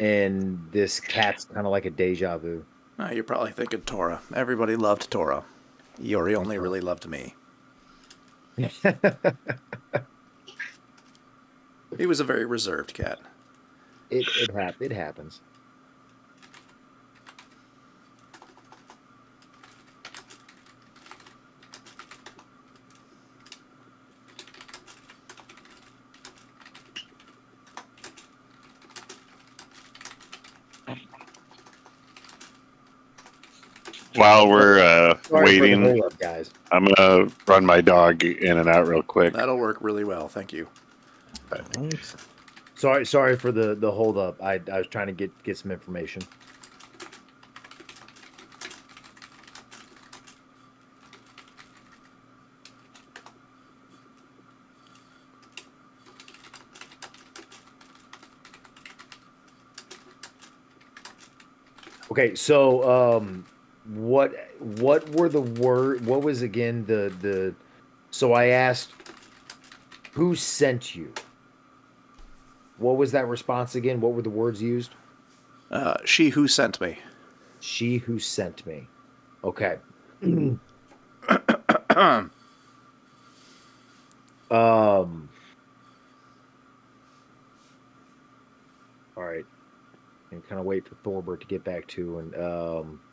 and this cat's kind of like a deja vu. Oh, you're probably thinking Tora. Everybody loved Tora. Yori only really loved me. He was a very reserved cat. It happens. While we're Sorry for the waiting, hold up, guys. I'm gonna run my dog in and out real quick. That'll work really well. Thank you. Sorry for the hold up. I was trying to get some information. Okay, so what were the what was again the so I asked who sent you? What was that response again? What were the words used? She who sent me. She who sent me. Okay. All right. And kind of wait for Thorberg to get back to and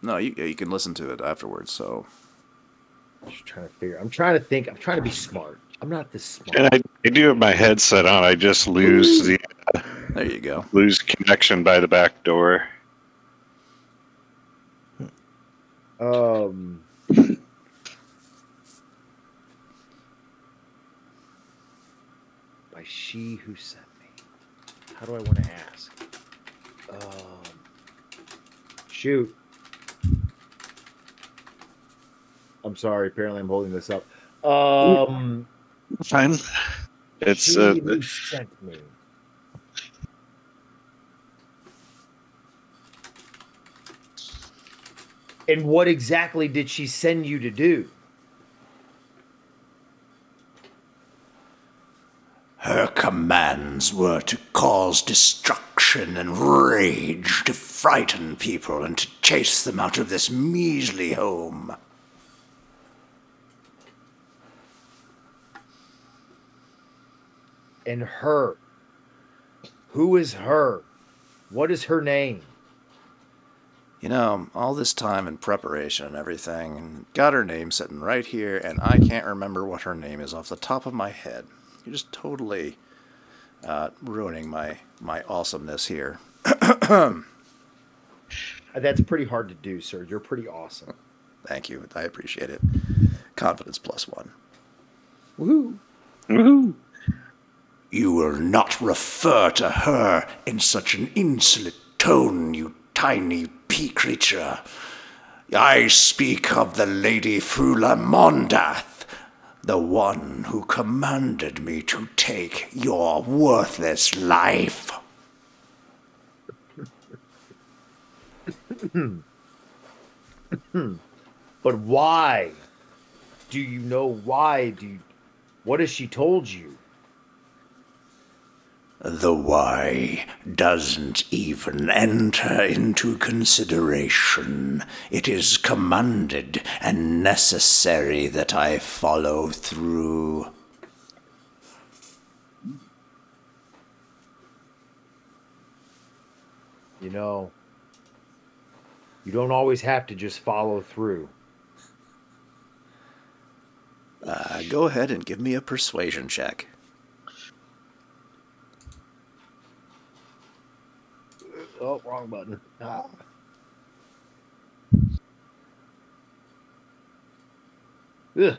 No, you can listen to it afterwards. So just trying to figure. I'm trying to think. I'm trying to be smart. I'm not this smart. And I do have my headset on. I just lose there you go. lose connection by the back door. By she who sent me. How do I want to ask? Shoot. I'm sorry. Apparently, I'm holding this up. Fine. It's She who sent me. And what exactly did she send you to do? Her commands were to cause destruction and rage, to frighten people and to chase them out of this measly home. And her. Who is her? What is her name? You know, all this time in preparation and everything, and got her name sitting right here, and I can't remember what her name is off the top of my head. You're just totally ruining my awesomeness here. That's pretty hard to do, sir. You're pretty awesome. Thank you. I appreciate it. Confidence +1. Woohoo! Woohoo! You will not refer to her in such an insolent tone, you tiny pea creature. I speak of the Lady Frula Mondath, the one who commanded me to take your worthless life. But why? Do you know why? What has she told you? The why doesn't even enter into consideration. It is commanded and necessary that I follow through. You know, you don't always have to just follow through. Go ahead and give me a persuasion check. Oh, wrong button. Ah. Ugh.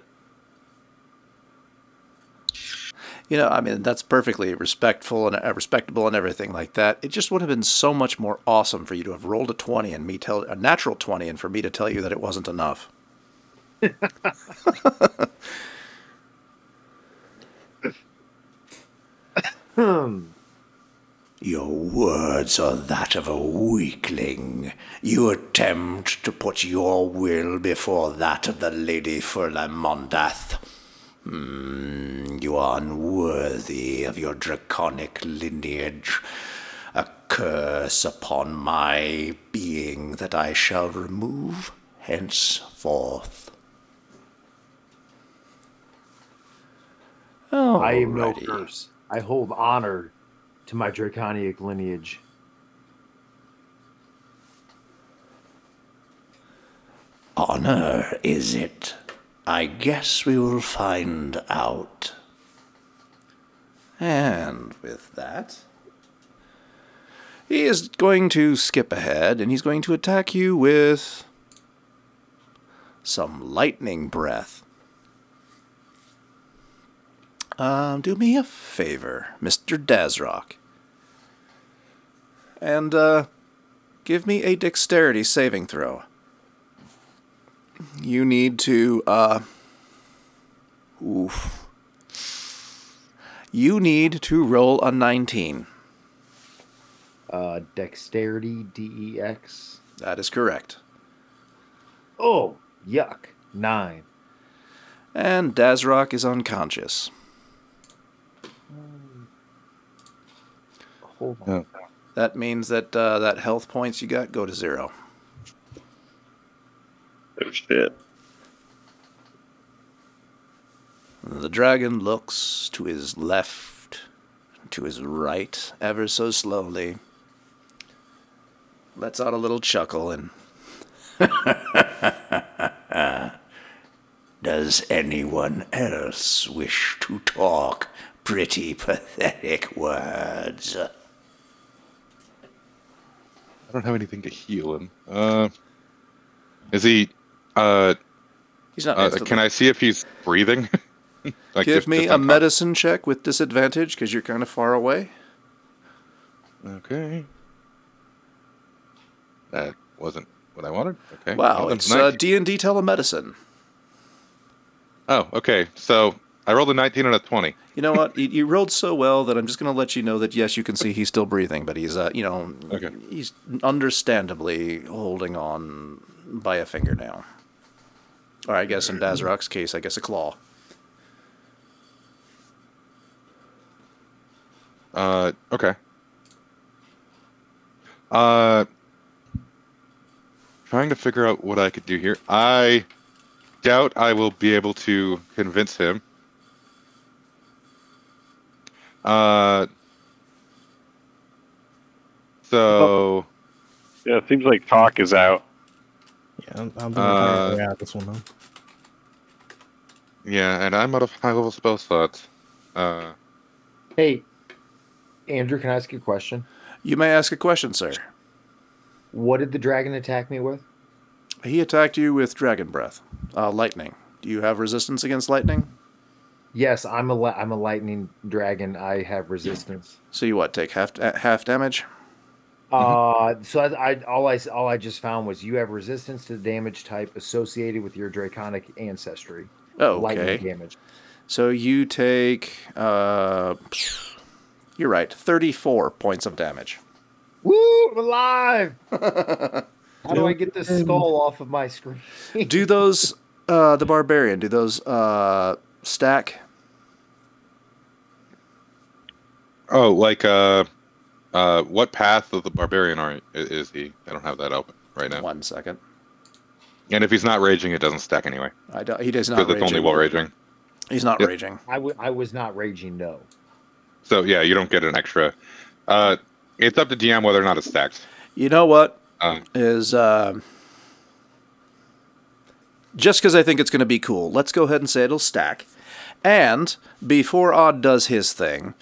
You know, I mean, that's perfectly respectful and respectable and everything like that. It just would have been so much more awesome for you to have rolled a 20 and a natural 20 and for me to tell you that it wasn't enough. Your words are that of a weakling. You attempt to put your will before that of the Lady Frula Mondath. You are unworthy of your draconic lineage. A curse upon my being that I shall remove henceforth. I am no Alrighty. curse. I hold honor to my draconic lineage. Honor, is it? I guess we will find out. And with that, he is going to skip ahead, and he's going to attack you with some lightning breath. Do me a favor, Mr. Dazrock, and give me a dexterity saving throw. You need to, You need to roll a 19. Dexterity, DEX. That is correct. Oh, yuck. 9. And Dazrock is unconscious. Hold on. Oh. That means that that health points you got go to 0. Oh, shit. The dragon looks to his left, to his right, ever so slowly. Lets out a little chuckle and... Does anyone else wish to talk pretty pathetic words? I don't have anything to heal him. Is he? He's not. Can I see if he's breathing? Like Give me a unconscious? medicine check with disadvantage because you're kind of far away. Okay. That wasn't what I wanted. Okay. Wow, Well, it's that's 19. D&D telemedicine. Oh, okay. So I rolled a 19 and a 20. You know what? You rolled so well that I'm just going to let you know that, yes, you can see he's still breathing, but he's, Okay. he's understandably holding on by a fingernail. Or I guess in Dazrock's case, I guess a claw. Okay. Trying to figure out what I could do here. I doubt I will be able to convince him Uh, so Yeah, it seems like talk is out. Yeah, I'm gonna out this one though. yeah, and I'm out of high level spell slots. Hey, Andrew, can I ask you a question? You may ask a question, sir. What did the dragon attack me with? He attacked you with dragon breath, lightning. Do you have resistance against lightning? Yes, I'm a lightning dragon. I have resistance. So you what? Take half damage. So all I just found was you have resistance to the damage type associated with your draconic ancestry. Oh, Lightning okay. damage. So you take. You're right. 34 points of damage. Woo! I'm alive. How do I get this skull off of my screen? Do those the barbarian? Do those stack? Oh, like what path of the barbarian is he? I don't have that open right now. 1 second. And if he's not raging, it doesn't stack anyway. He does not. Because it's only while raging. He's not Yep. raging. I was not raging. No. So yeah, you don't get an extra. It's up to DM whether or not it stacks. You know what? Is just because I think it's going to be cool, let's go ahead and say it'll stack. And before Odd does his thing,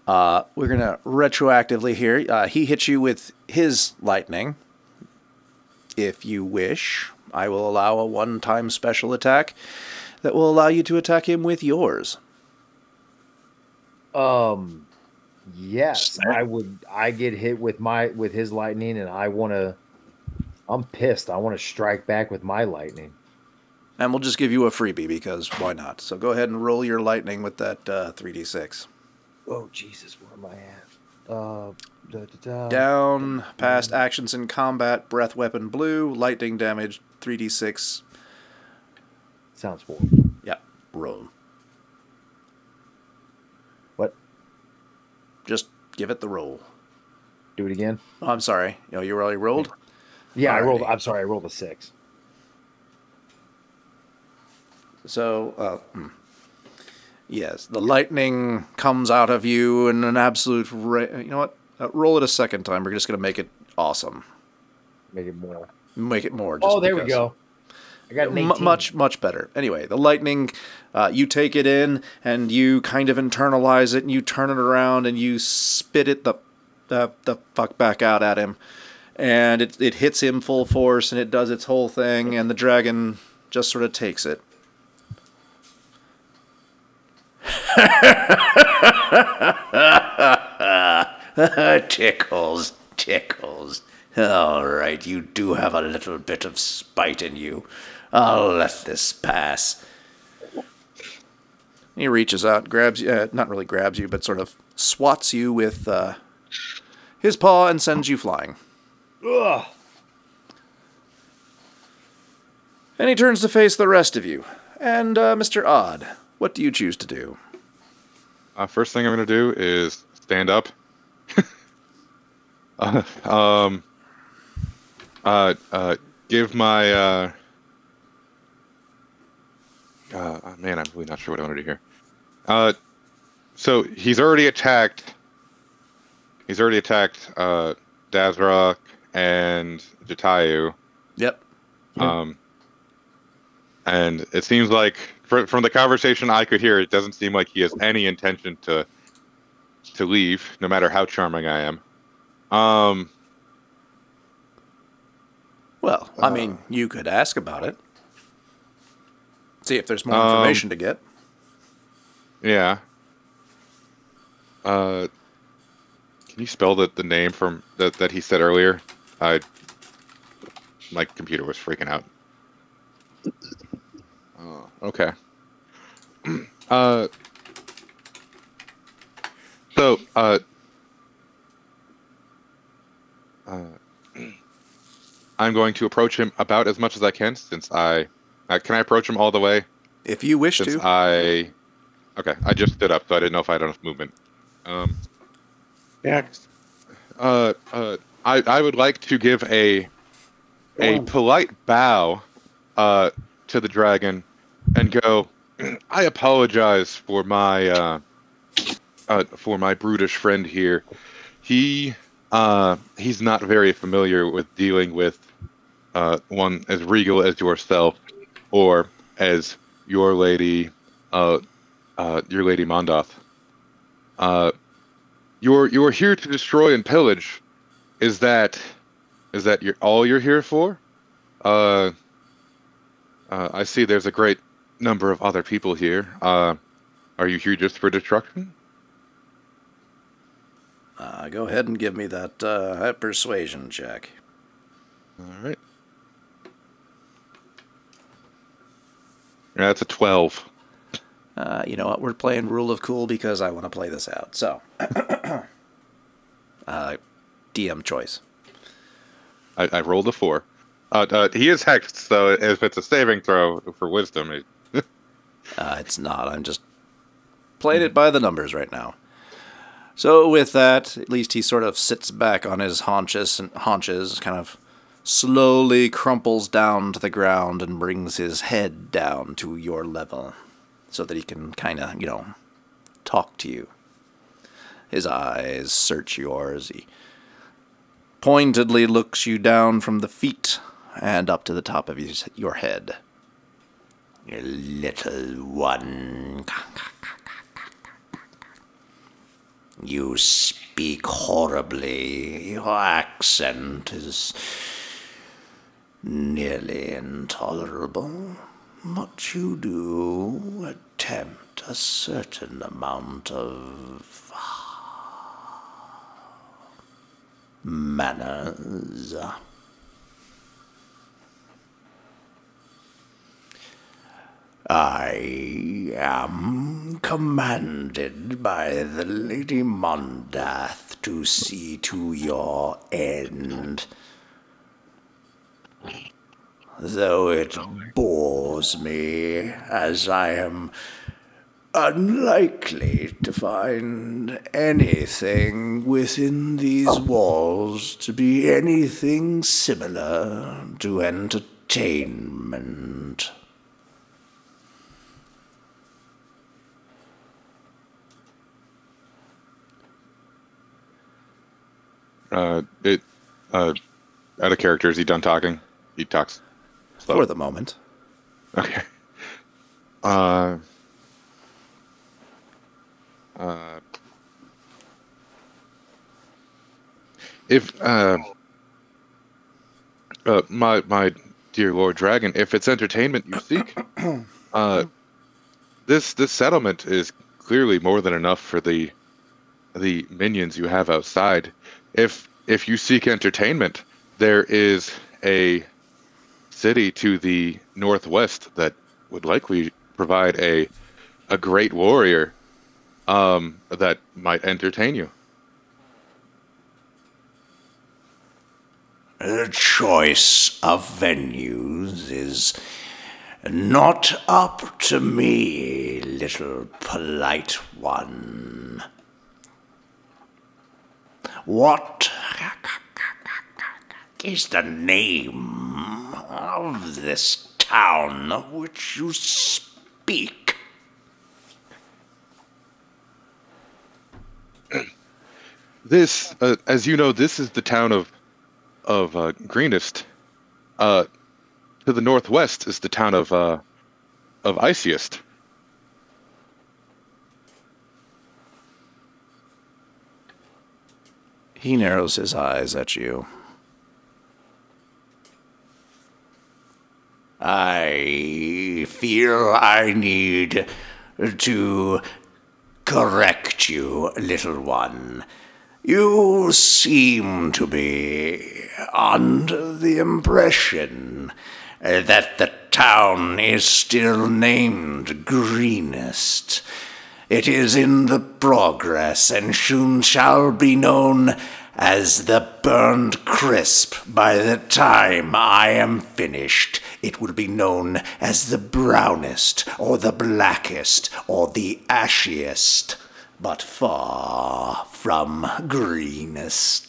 we're going to retroactively here. He hits you with his lightning. If you wish, I will allow a one-time special attack that will allow you to attack him with yours. Yes, I would. I get hit with his lightning, and I'm pissed. I want to strike back with my lightning. And we'll just give you a freebie because why not? So go ahead and roll your lightning with that 3d6. Oh Jesus, where am I at? Down, past actions in combat, breath weapon blue, lightning damage 3d6. Sounds horrible. Yeah, roll. What? Just give it the roll. Do it again. Oh, I'm sorry. You already rolled? Yeah, I rolled. Alrighty. I'm sorry, I rolled a 6. So, yes, the lightning comes out of you in an absolute... you know what? Roll it a second time. We're just going to make it awesome. Make it more. Make it more. Just Oh, there we because. go. I got an 18. Much better. Anyway, the lightning, you take it in and you kind of internalize it and you turn it around and you spit it the fuck back out at him. And it hits him full force and it does its whole thing and the dragon just sort of takes it. Tickles. All right, you do have a little bit of spite in you. I'll let this pass. He reaches out, grabs you, not really grabs you, but sort of swats you with his paw and sends you flying. Ugh. And he turns to face the rest of you. And Mr. Odd, what do you choose to do? first thing I'm going to do is stand up. Give my man, I'm really not sure what I want to do here. So he's already attacked. He's already attacked Dazrak and Jatayu. Yep. And it seems like from the conversation I could hear, it doesn't seem like he has any intention to leave, no matter how charming I am. Well, I mean, you could ask about it. See if there's more information to get. Yeah. Can you spell the name from that he said earlier? My computer was freaking out. Oh, okay. So, I'm going to approach him about as much as I can, since can I approach him all the way? If you wish to. Okay, I just stood up, so I didn't know if I had enough movement. Yeah. I would like to give a polite bow to the dragon and go, I apologize for my for my brutish friend here. He's not very familiar with dealing with one as regal as yourself, or as your lady Mondoth. You're here to destroy and pillage. Is that all you're here for? I see there's a great number of other people here. Are you here just for destruction? Go ahead and give me that persuasion check. All right. Yeah, that's a 12. You know what? We're playing Rule of Cool because I want to play this out. So, DM choice. I rolled a 4. He is hexed, so if it's a saving throw for wisdom, It's not. I'm just playing it by the numbers right now. So with that, at least he sort of sits back on his haunches, kind of slowly crumples down to the ground and brings his head down to your level so that he can kind of, talk to you. His eyes search yours. He pointedly looks you down from the feet and up to the top of your head. You little one. You speak horribly. Your accent is nearly intolerable. But you do attempt a certain amount of manners. I am commanded by the Lady Mondath to see to your end. Though it bores me, as I am unlikely to find anything within these walls to be anything similar to entertainment. Out of character, is he done talking? He talks slow. For the moment. Okay. If my dear Lord Dragon, if it's entertainment you seek, this settlement is clearly more than enough for the minions you have outside. If you seek entertainment, there is a city to the northwest that would likely provide a great warrior that might entertain you. The choice of venues is not up to me, little polite one. What is the name of this town of which you speak? This, as you know, this is the town of Greenest. To the northwest is the town of Iciest. He narrows his eyes at you. I feel I need to correct you, little one. You seem to be under the impression that the town is still named Greenest. It is in the progress and soon shall be known as the Burned Crisp. By the time I am finished, it will be known as the Brownest, or the Blackest, or the Ashiest, but far from Greenest.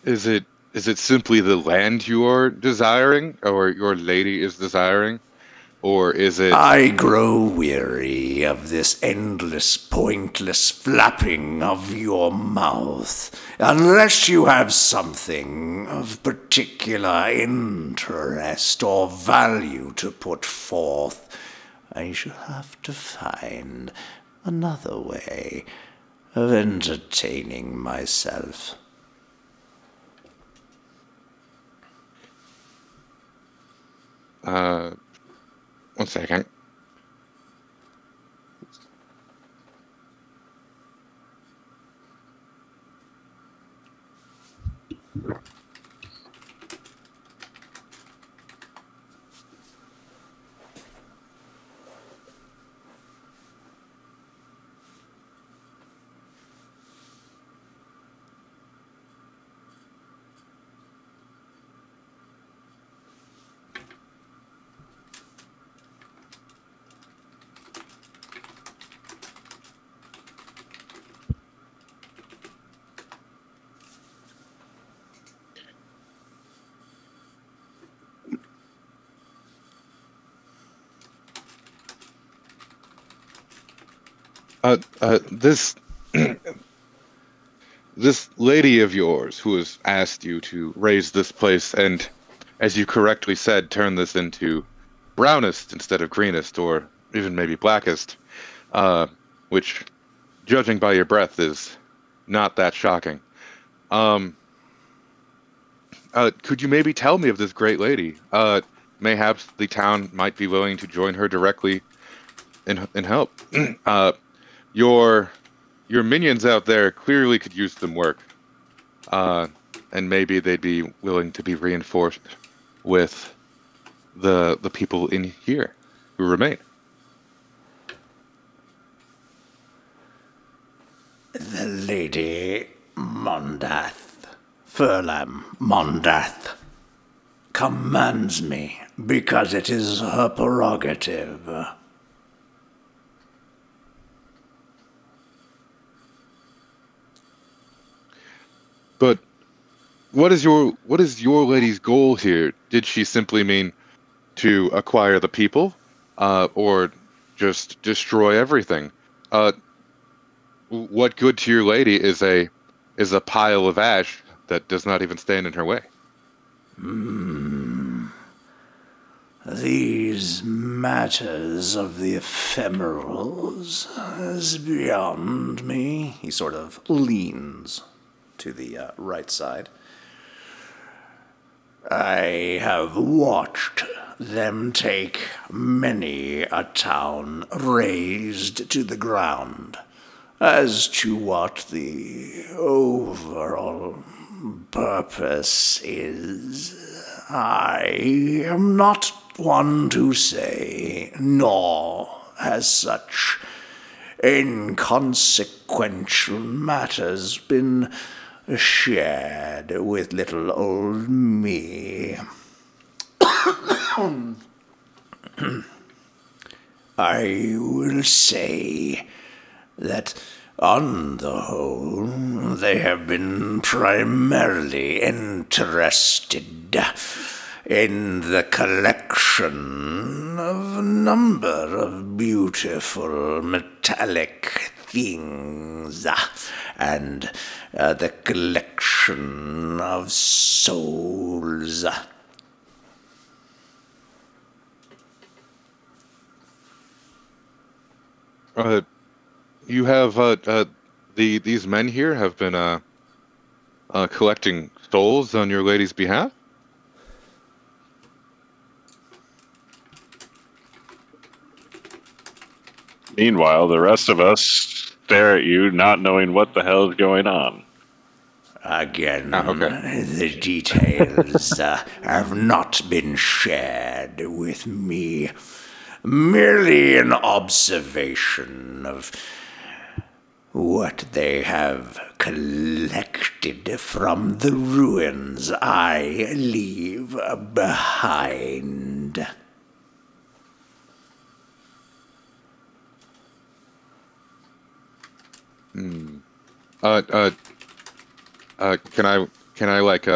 Is it simply the land you are desiring, or your lady is desiring? Or is it... I grow weary of this endless, pointless flapping of your mouth. Unless you have something of particular interest or value to put forth, I shall have to find another way of entertaining myself. One second. This this lady of yours who has asked you to raise this place and, as you correctly said, turn this into brownest instead of greenest, or even maybe blackest, which, judging by your breath, is not that shocking. Could you maybe tell me of this great lady? Mayhaps the town might be willing to join her directly and help. Your minions out there clearly could use some work, and maybe they'd be willing to be reinforced with the people in here who remain. The Lady Mondath, Furlam Mondath, commands me because it is her prerogative. But what is your lady's goal here? Did she simply mean to acquire the people, or just destroy everything? What good to your lady is a pile of ash that does not even stand in her way? These matters of the ephemerals is beyond me. He sort of leans to the right side. I have watched them take many a town razed to the ground. As to what the overall purpose is, I am not one to say, nor has such inconsequential matters been shared with little old me. I will say that, on the whole, they have been primarily interested in the collection of a number of beautiful metallic things and the collection of souls. You have these men here have been collecting souls on your lady's behalf? Meanwhile, the rest of us stare at you, not knowing what the hell is going on. Again, okay. The details have not been shared with me. Merely an observation of what they have collected from the ruins I leave behind. Can I like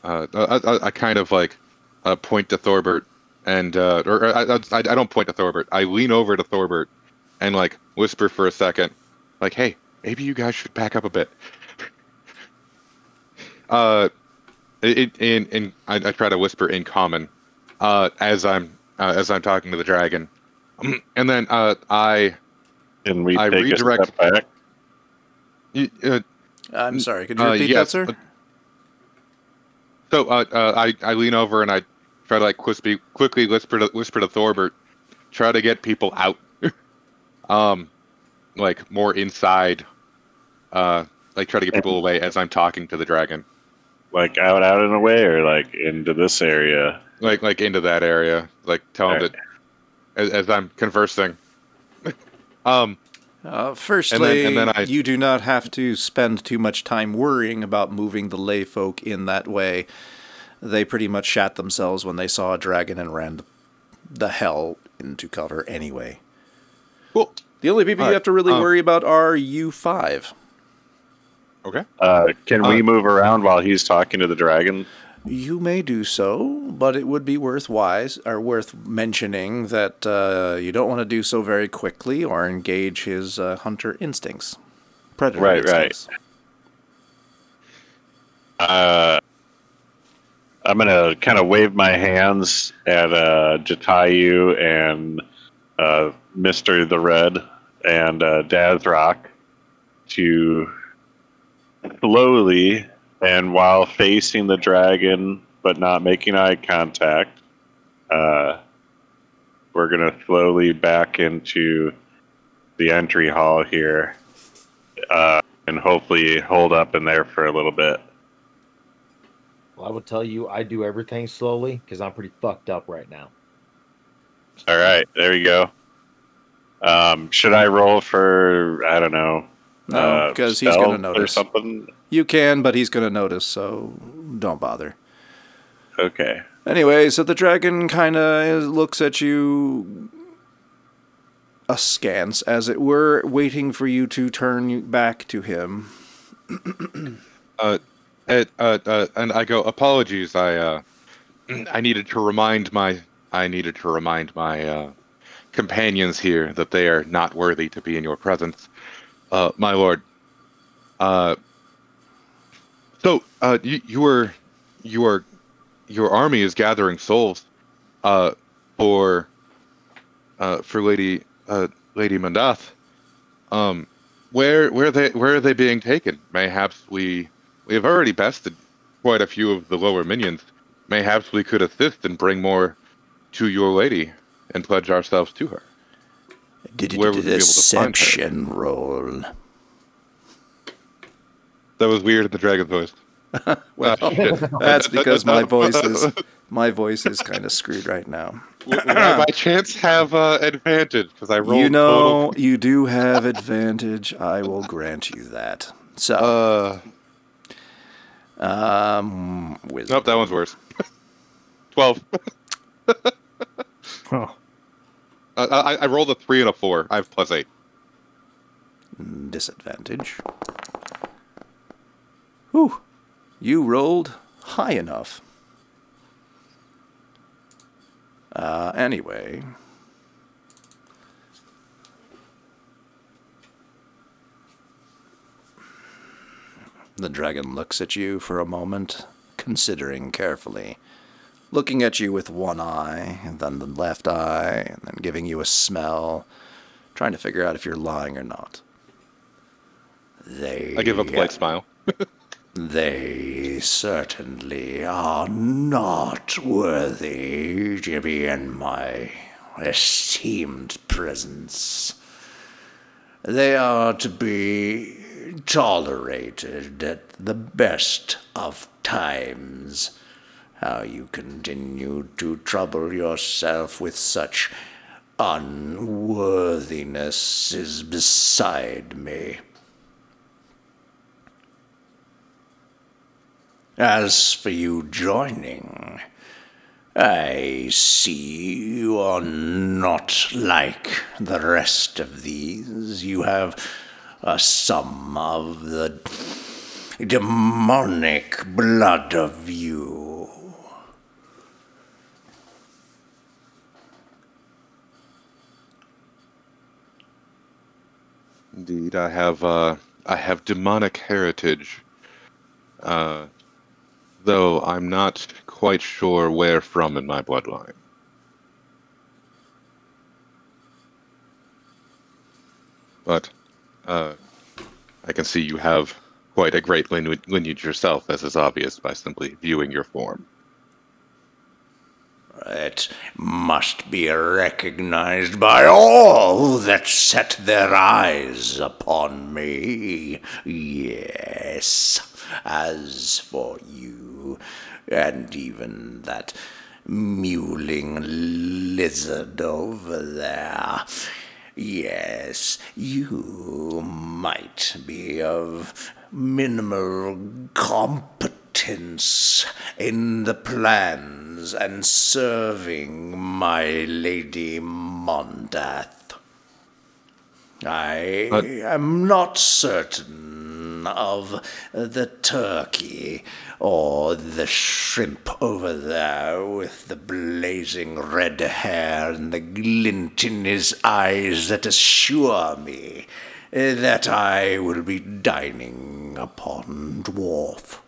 I kind of like point to Thorbert, and I don't point to Thorbert. I lean over to Thorbert and like whisper for a second, like, "Hey, maybe you guys should back up a bit." I try to whisper in common as I'm talking to the dragon, and then I take redirect. a step back? I'm sorry. Could you repeat that, sir? So I lean over and I try to like quickly whisper to Thorbert, try to get people out, like more inside, like try to get people away as I'm talking to the dragon. Like out in a way, or like into this area? Like into that area. Like tell him that as I'm conversing. Firstly, and then you do not have to spend too much time worrying about moving the lay folk in that way. They pretty much shat themselves when they saw a dragon and ran the hell into cover anyway. Cool. The only people you have to really worry about are you 5. Okay. Can we move around while he's talking to the dragon? You may do so, but it would be worth mentioning that you don't want to do so very quickly or engage his hunter instincts, predator instincts. Right. I'm gonna kind of wave my hands at Jatayu and Mr. the Red and Dazrock to slowly, and while facing the dragon but not making eye contact, we're going to slowly back into the entry hall here and hopefully hold up in there for a little bit. Well, I will tell you, I do everything slowly because I'm pretty fucked up right now. All right, there you go. Should I roll for, I don't know, no, because he's going to notice. Or something? You can, but he's going to notice, so don't bother. Okay. Anyway, so the dragon kind of looks at you askance, as it were, waiting for you to turn back to him. And I go, apologies. I needed to remind my companions here that they are not worthy to be in your presence. My lord, so your army is gathering souls for Lady Mandath. Where are they being taken? Mayhaps we have already bested quite a few of the lower minions. Mayhaps we could assist and bring more to your lady and pledge ourselves to her. Where would we be able to find her? Deception roll. That was weird in the dragon voice. Well, that's because my voice is kind of screwed right now. Would I by chance have advantage because I rolled? You know, you do have advantage. I will grant you that. So, wisdom. Nope, that one's worse. 12. Oh. I rolled a 3 and a 4. I have +8. Disadvantage. Whew. You rolled high enough. Anyway. The dragon looks at you for a moment, considering carefully. Looking at you with one eye, and then the left eye, and then giving you a smell, trying to figure out if you're lying or not. I give a polite smile. They certainly are not worthy to be in my esteemed presence. They are to be tolerated at the best of times. How you continue to trouble yourself with such unworthiness is beside me. As for you joining, I see you are not like the rest of these. You have some of the demonic blood of you. Indeed, I have demonic heritage, uh, though I'm not quite sure where from in my bloodline. But I can see you have quite a great lineage yourself, as is obvious by simply viewing your form. It must be recognized by all that set their eyes upon me. Yes. As for you, and even that mewling lizard over there, yes, you might be of minimal competence in the plans and serving my Lady Mondath. I am not certain of the turkey or the shrimp over there with the blazing red hair and the glint in his eyes that assure me that I will be dining upon dwarf.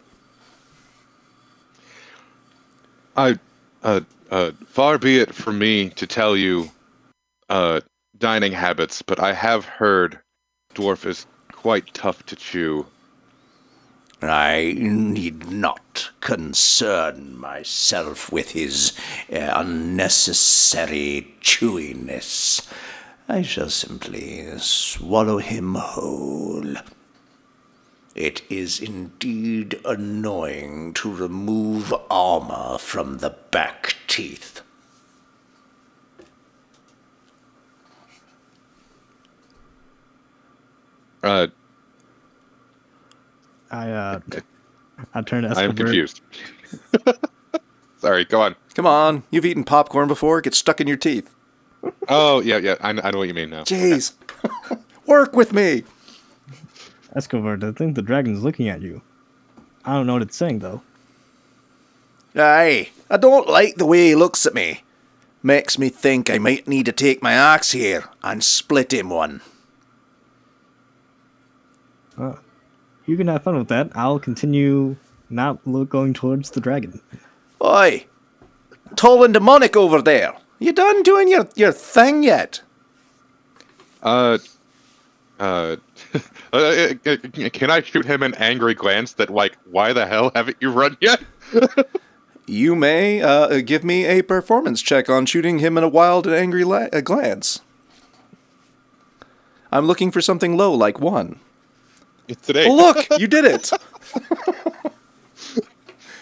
Far be it from me to tell you, dining habits, but I have heard dwarf is quite tough to chew. I need not concern myself with his unnecessary chewiness. I shall simply swallow him whole. It is indeed annoying to remove armor from the back teeth. I turn to Escobert. I'm confused. Sorry, go on. Come on, you've eaten popcorn before, it gets stuck in your teeth. Oh, yeah, I know what you mean now. Jeez. Work with me! Escobert, I think the dragon's looking at you. I don't know what it's saying, though. Aye, I don't like the way he looks at me. Makes me think I might need to take my axe here and split him one. You can have fun with that. I'll continue not going towards the dragon. Oi! Tall and demonic over there. You done doing your thing yet? Can I shoot him an angry glance that, like, why the hell haven't you run yet? You may give me a performance check on shooting him in a wild and angry glance. I'm looking for something low, like 1. It's today. Oh, look! You did it!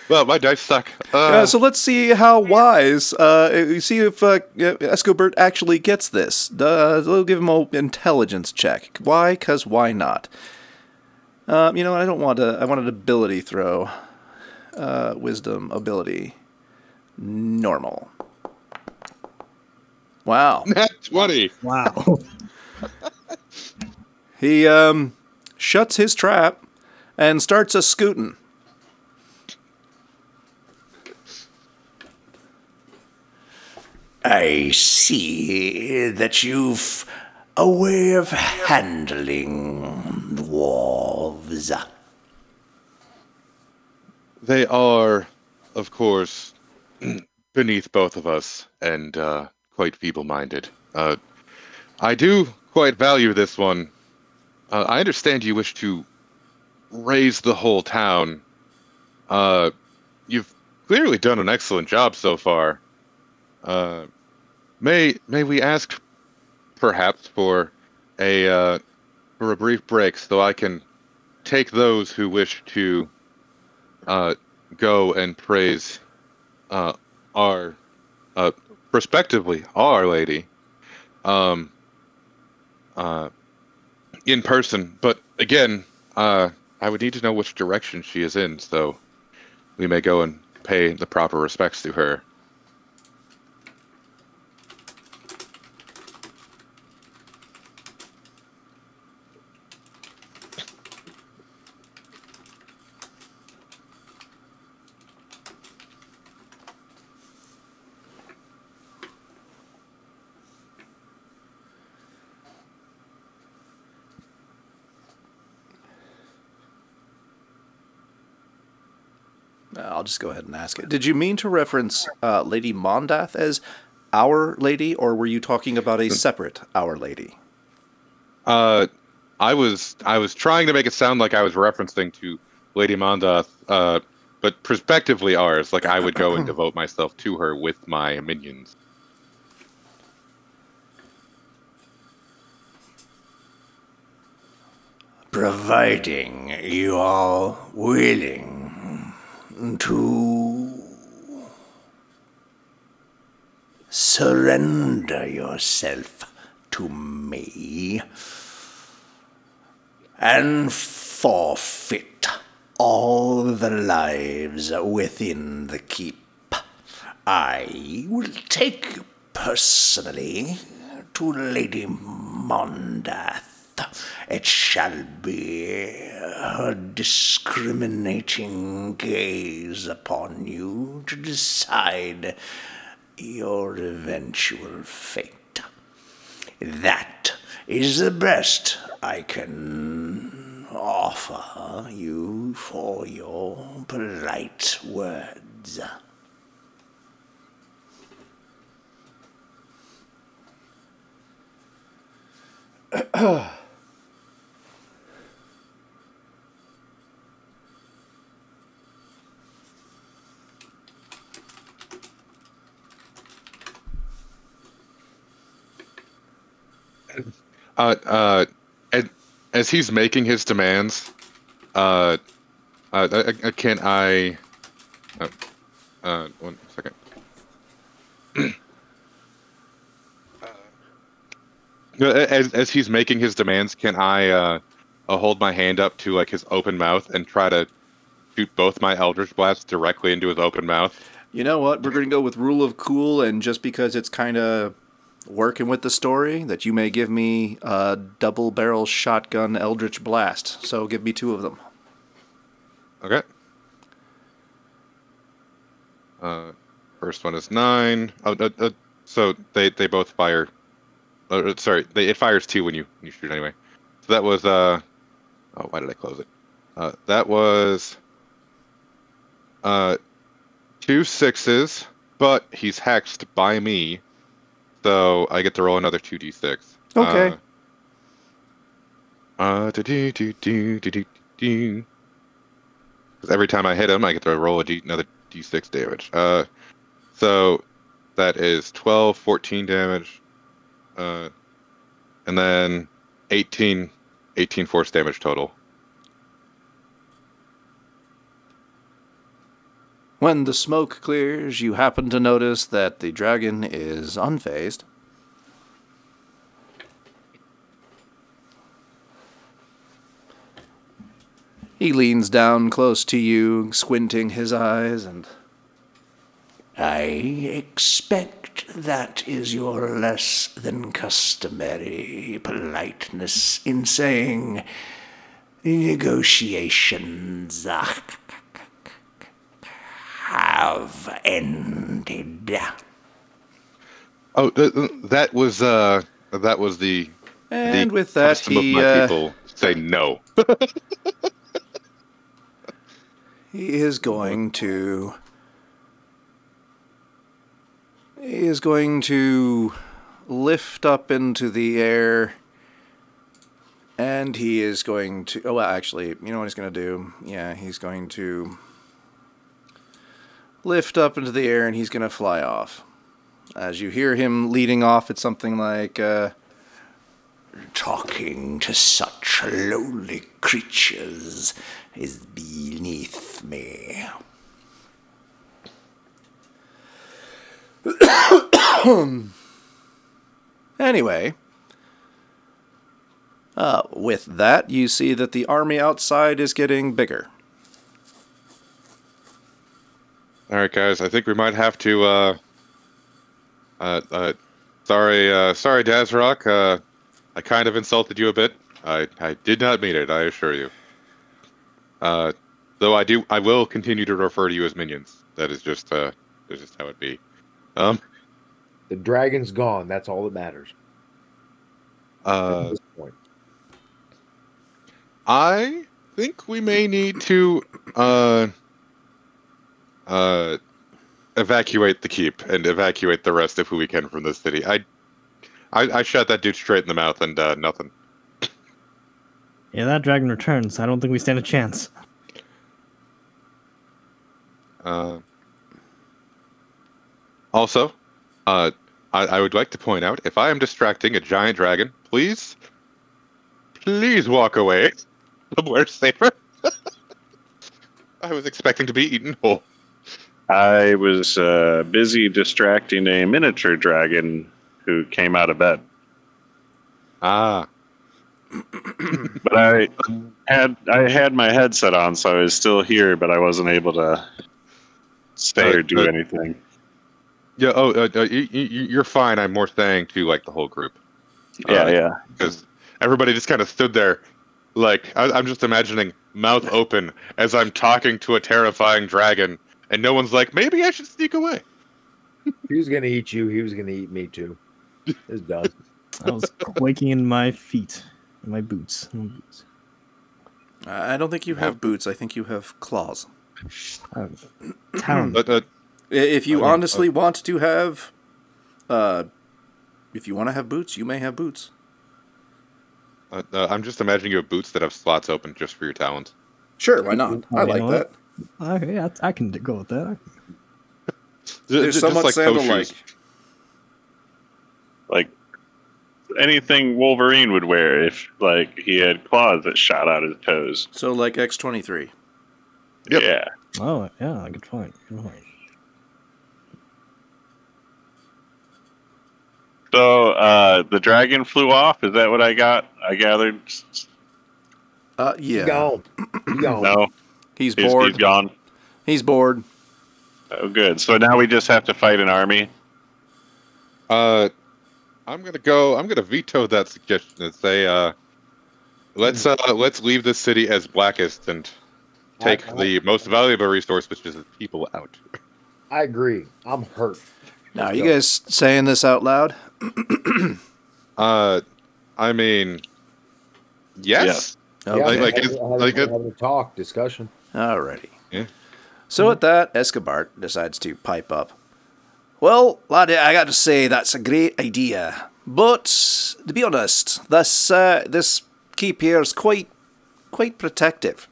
Well, my dice suck. So let's see how wise, see if Escobert actually gets this. We'll give him an intelligence check. Why? Because why not? You know what, I don't want I want an ability throw. Wisdom, ability. Normal. Wow. Nat 20. Wow. He, shuts his trap and starts a scootin'. I see that you've a way of handling dwarves. They are, of course, beneath both of us and quite feeble-minded. I do quite value this one. I understand you wish to raise the whole town. You've clearly done an excellent job so far. May we ask, perhaps, for a brief break so I can take those who wish to go and praise our respectively Our Lady in person, but again, I would need to know which direction she is in, so we may go and pay the proper respects to her. I'll just go ahead and ask it. Did you mean to reference Lady Mondath as Our Lady, or were you talking about a separate Our Lady? I was trying to make it sound like I was referencing to Lady Mondath, but prospectively ours. Like I would go and devote myself to her with my minions. Providing you are willing to surrender yourself to me and forfeit all the lives within the keep, I will take you personally to Lady Mondath. It shall be her discriminating gaze upon you to decide your eventual fate. That is the best I can offer you for your polite words. As he's making his demands, can I? 1 second. As he's making his demands, can I hold my hand up to like his open mouth and try to shoot both my Eldritch Blasts directly into his open mouth? You know what? We're going to go with rule of cool, and just because it's kind of working with the story, that you may give me a double-barrel shotgun Eldritch Blast. So give me 2 of them. Okay. First one is 9. So they both fire. Sorry, it fires 2 when you shoot anyway. So that was oh, why did I close it? That was 2 6s, but he's hexed by me, so I get to roll another 2d6. Okay. Because every time I hit him, I get to roll another d6 damage. So that is 12, 14 damage, and then 18 force damage total. When the smoke clears, you happen to notice that the dragon is unfazed. He leans down close to you, squinting his eyes, and I expect that is your less than customary politeness in saying negotiations have ended. Oh, that was the And with that, custom of my people say no. He is going to lift up into the air, and he is going to... Oh, well, actually, you know what he's going to do? Yeah, he's going to lift up into the air, and he's going to fly off. As you hear him leading off, it's something like, talking to such lowly creatures is beneath me. Anyway, with that, you see that the army outside is getting bigger. All right, guys. I think we might have to. Sorry, Dazrock. I kind of insulted you a bit. I did not mean it. I assure you. Though I will continue to refer to you as minions. That is just how it be. The dragon's gone. That's all that matters. At this point. I think we may need to evacuate the keep and evacuate the rest of who we can from the city. I shot that dude straight in the mouth and nothing. Yeah, that dragon returns. I don't think we stand a chance. Also, I would like to point out, if I am distracting a giant dragon, please walk away. Somewhere safer. I was expecting to be eaten whole. I was busy distracting a miniature dragon who came out of bed. Ah. But I had my headset on, so I was still here, but I wasn't able to stay or do anything. Yeah. You're fine. I'm more saying to like the whole group. Yeah. Because everybody just kind of stood there, like I'm just imagining mouth open as I'm talking to a terrifying dragon, and no one's like, maybe I should sneak away. He was gonna eat you. He was gonna eat me too. It's done. I was quaking in my feet, in my boots. I don't think you have boots. I think you have claws. Talon. If you honestly want to have, if you want to have boots, you may have boots. I'm just imagining you have boots that have slots open just for your talons. Sure, why not? I You like know that. what? Okay, I can go with that. They're somewhat like toe sandal-like. shoes. Like anything Wolverine would wear if like he had claws that shot out his toes. So like X-23. Yep. Yeah. Oh, yeah, good point. Good point. So the dragon flew off. Is that what I got? I gathered. Yeah. You gone. You gone. No, He's bored. He's gone. He's bored. Oh, good. So now we just have to fight an army. I'm gonna veto that suggestion and say, let's leave this city as blackest and take the most valuable resource, which is the people, out. I agree. I'm hurt. Now, are you guys saying this out loud? I mean, yes. Okay. Yeah, like have a talk, discussion. Alrighty. Yeah. So at that, Escobar decides to pipe up. Well, laddie, I got to say that's a great idea. But, to be honest, this keep here is quite protective.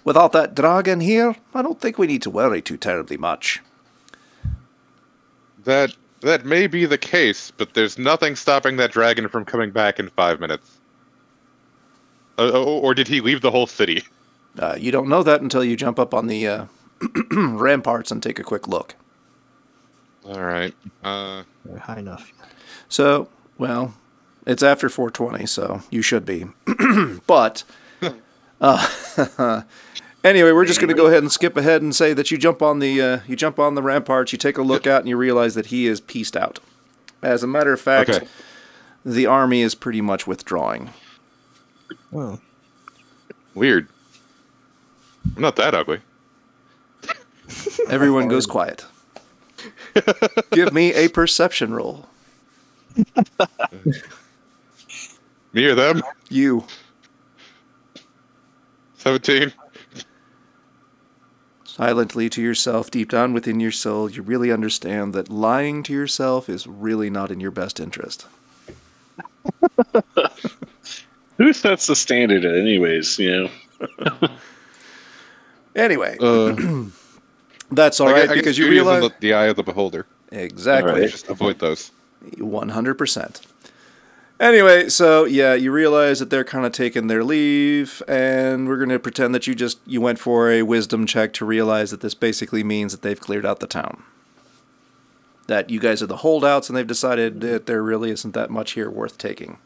Without that dragon here, I don't think we need to worry too terribly much. That may be the case, but there's nothing stopping that dragon from coming back in 5 minutes. Or did he leave the whole city? You don't know that until you jump up on the ramparts and take a quick look. All right. Very high enough. So, well, it's after 4:20, so you should be. But, anyway, we're just going to go ahead and skip ahead and say that you jump on the ramparts, you take a look out, and you realize that he is pieced out. As a matter of fact, Okay. the army is pretty much withdrawing. Well, Weird. I'm not that ugly. Everyone goes quiet. Give me a perception roll. Me or them? You. 17. Silently to yourself, deep down within your soul, you really understand that lying to yourself is really not in your best interest. Who sets the standard, anyways? You know. Anyway, that's all right, I because guess you beauty is in realize... the eye of the beholder. Exactly. All right. Just avoid those. 100%. Anyway, so yeah, you realize that they're kind of taking their leave, and we're going to pretend that you went for a wisdom check to realize that this basically means that they've cleared out the town. That you guys are the holdouts, and they've decided that there really isn't that much here worth taking.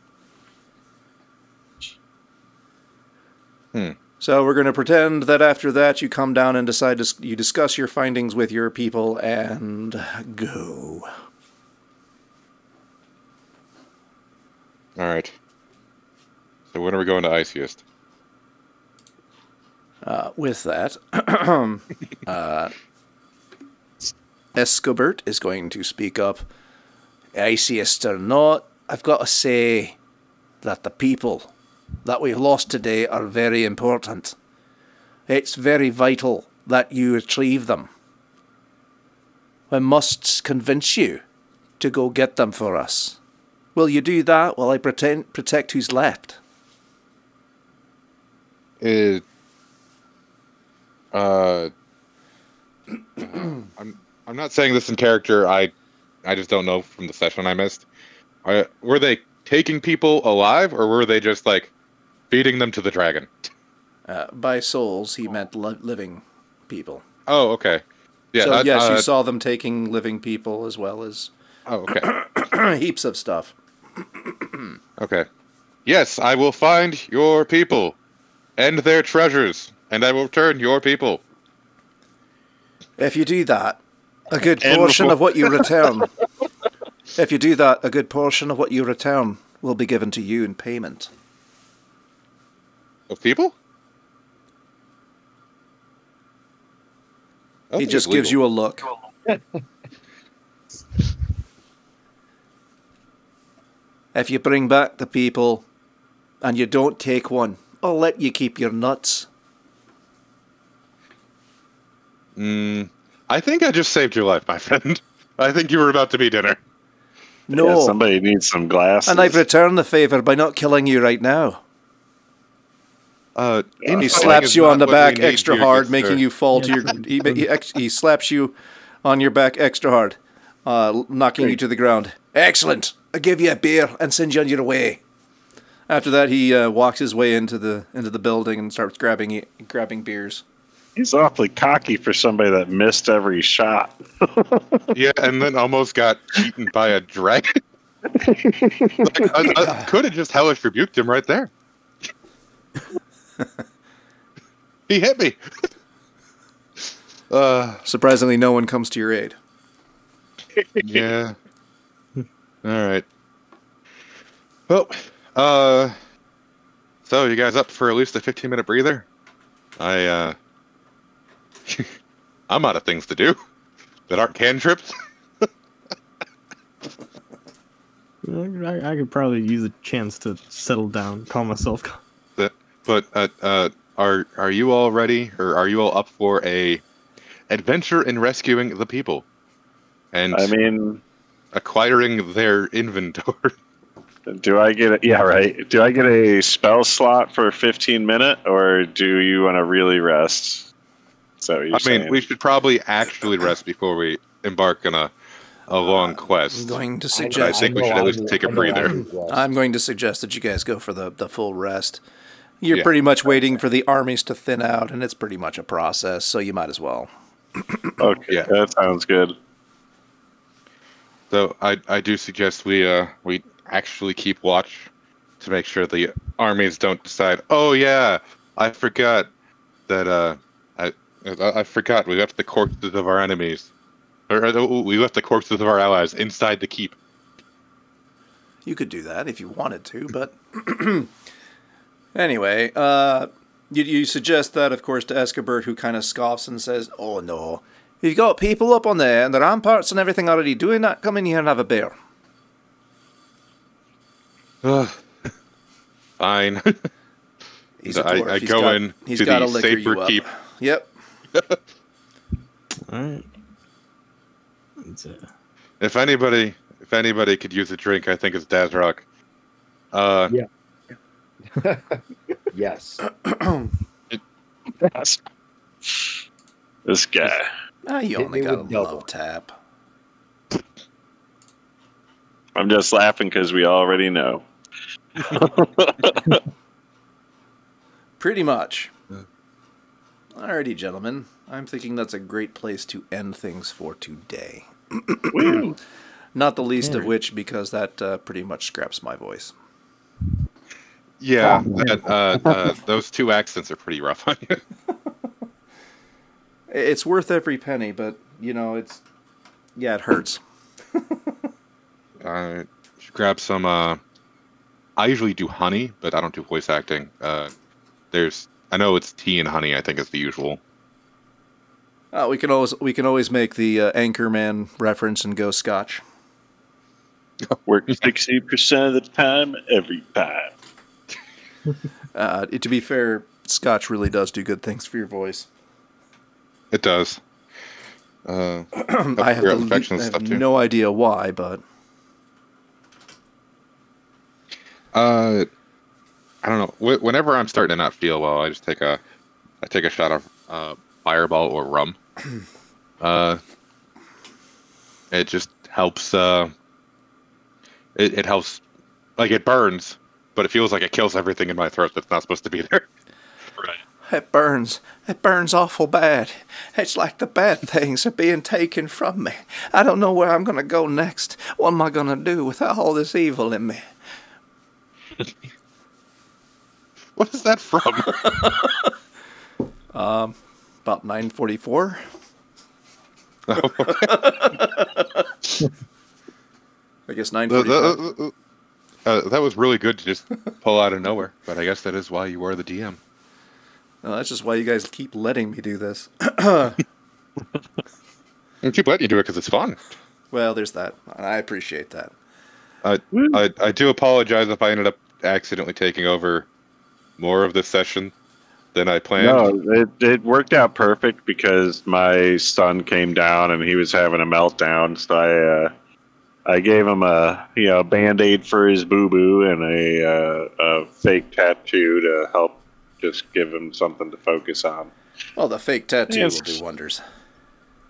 So we're going to pretend that after that you come down and you discuss your findings with your people and go. All right. So when are we going to Iciest? With that, Escobert is going to speak up. Iciest or not, I've got to say that the people that we've lost today are very important. It's very vital that you retrieve them. I must convince you to go get them for us. Will you do that while I protect who's left? I'm not saying this in character. I just don't know from the session I missed. Were they taking people alive, or were they just like feeding them to the dragon? By souls, he meant living people. Oh, okay. Yeah. So yes, you saw them taking living people as well as heaps of stuff. Okay. Yes, I will find your people and their treasures, and I will return your people. If you do that, a good portion of what you return. If you do that, a good portion of what you return will be given to you in payment. Of people? He just gives you a look. If you bring back the people and you don't take one, I'll let you keep your nuts. I think I just saved your life, my friend. I think you were about to be dinner. No. Yeah, somebody needs some glasses. And I've returned the favour by not killing you right now. He slaps you on the back extra hard, making you fall to your... He slaps you on your back extra hard, knocking you to the ground. Excellent! I give you a beer and send you on your way. After that, he walks his way into the building and starts grabbing beers. He's awfully cocky for somebody that missed every shot. Yeah, and then almost got eaten by a dragon. I could have just hellish rebuked him right there. He hit me. Surprisingly, no one comes to your aid. Yeah. All right. Well, so you guys up for at least a 15-minute breather? I'm out of things to do that aren't cantrips. I could probably use a chance to settle down, calm myself. But are you all ready, or are you all up for a adventure in rescuing the people? And I mean, acquiring their inventory. Do I get Do I get a spell slot for a 15-minute, or do you want to really rest? So I mean, we should probably actually rest before we embark on a long quest. I'm going to suggest. I think we should at least take a breather. I'm going to suggest that you guys go for the full rest. You're pretty much waiting for the armies to thin out, and it's pretty much a process, so you might as well. Okay, yeah. That sounds good. So I do suggest we actually keep watch to make sure the armies don't decide, oh yeah, I forgot that I forgot we left the corpses of our enemies, or we left the corpses of our allies inside the keep. You could do that if you wanted to, but anyway, you suggest that, of course, to Escobert, who kind of scoffs and says, "Oh no, you've got people up on there and the ramparts and everything already doing that. Come in here and have a beer." Fine. He's a dwarf. I go in to the safer keep. Yep. All right. If anybody could use a drink, I think it's Dazrock. Yeah. Yes. This guy. You only got a love tap. I'm just laughing because we already know. Pretty much. Alrighty, gentlemen. I'm thinking that's a great place to end things for today. Not the least of which because that pretty much scraps my voice. Yeah, those two accents are pretty rough on you. It's worth every penny, but, it hurts. Should grab some, I usually do honey, but I don't do voice acting. I know it's tea and honey, I think is the usual. We can always make the Anchorman reference and go Scotch. Work 60% of the time, every time. To be fair, Scotch really does do good things for your voice. It does. I have, infections I and stuff have too. no idea why, but I don't know. Whenever I'm starting to not feel well, I take a shot of Fireball or rum. It just helps. It helps. Like it burns, but it feels like it kills everything in my throat that's not supposed to be there. Right. it burns. It burns awful bad. It's like the bad things are being taken from me. I don't know where I'm going to go next. What am I going to do with all this evil in me? What is that from? About 9:44. I guess 9:45. That was really good to just pull out of nowhere, but I guess that is why you were the DM. No, that's just why you guys keep letting me do this. I keep letting you do it because it's fun. Well, there's that. I appreciate that. I do apologize if I ended up accidentally taking over more of this session than I planned. No, it worked out perfect because my son came down and he was having a meltdown. So I gave him a Band-Aid for his boo-boo and a fake tattoo to help just give him something to focus on. Well, the fake tattoo will do wonders.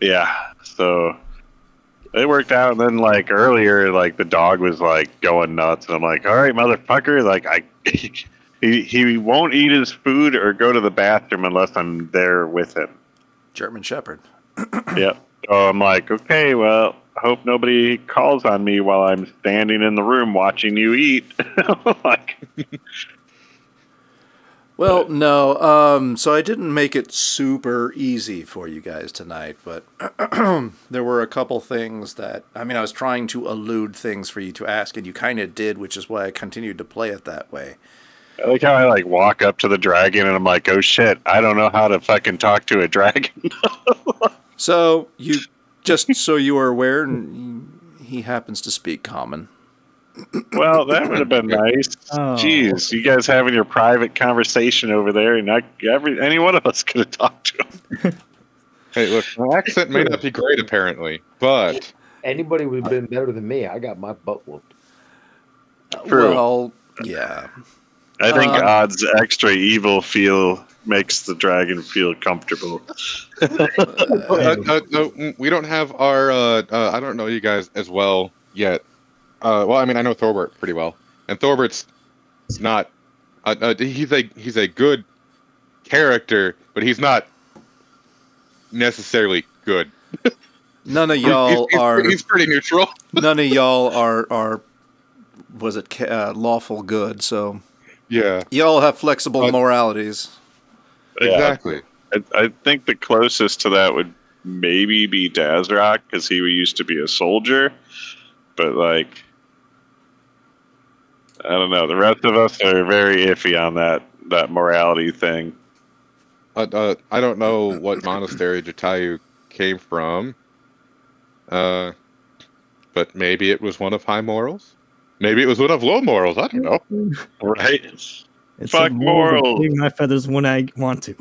Yeah, so it worked out. And then like earlier, like the dog was like going nuts, and I'm like, all right, motherfucker, like he won't eat his food or go to the bathroom unless I'm there with him. German Shepherd. Yep. So I'm like, okay, well, I hope nobody calls on me while I'm standing in the room watching you eat. Like, Well, no. So I didn't make it super easy for you guys tonight, but there were a couple things that, I was trying to elude things for you to ask, and you kind of did, which is why I continued to play it that way. I like how I like walk up to the dragon and I'm like, oh shit, I don't know how to fucking talk to a dragon. So just so you are aware, he happens to speak common. Well, that would have been nice. Oh. Jeez, you guys having your private conversation over there, and any one of us could have talked to him. Hey, look, my accent may not be great apparently, but Anybody would have been better than me. I got my butt whooped. True. Well, yeah. I think odds extra evil makes the dragon feel comfortable. no, we don't have our. I don't know you guys as well yet. Well, I know Thorbert pretty well, and Thorbert's not. He's a good character, but he's not necessarily good. None of y'all are. He's pretty neutral. None of y'all are. Was it lawful good? So Yeah, y'all have flexible moralities. exactly. I think the closest to that would maybe be Dazrock, because he used to be a soldier, but like, I don't know. The rest of us are very iffy on that morality thing. I don't know what monastery Jatayu came from, but maybe it was one of high morals. Maybe it was one of low morals. I don't know. Right? It's Fuck morals. Leave my feathers when I want to.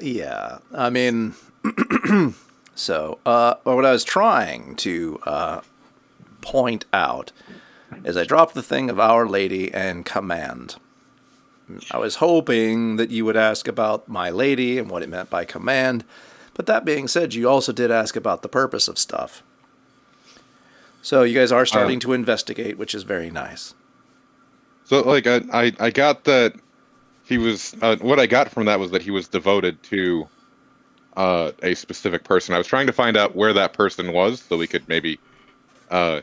Yeah. So, what I was trying to point out is I dropped the thing of Our Lady and command. I was hoping that you would ask about my lady and what it meant by command, but that being said, you also did ask about the purpose of stuff. So you guys are starting to investigate, which is very nice. So, like, I got that he was. What I got from that was that he was devoted to a specific person. I was trying to find out where that person was, so we could maybe go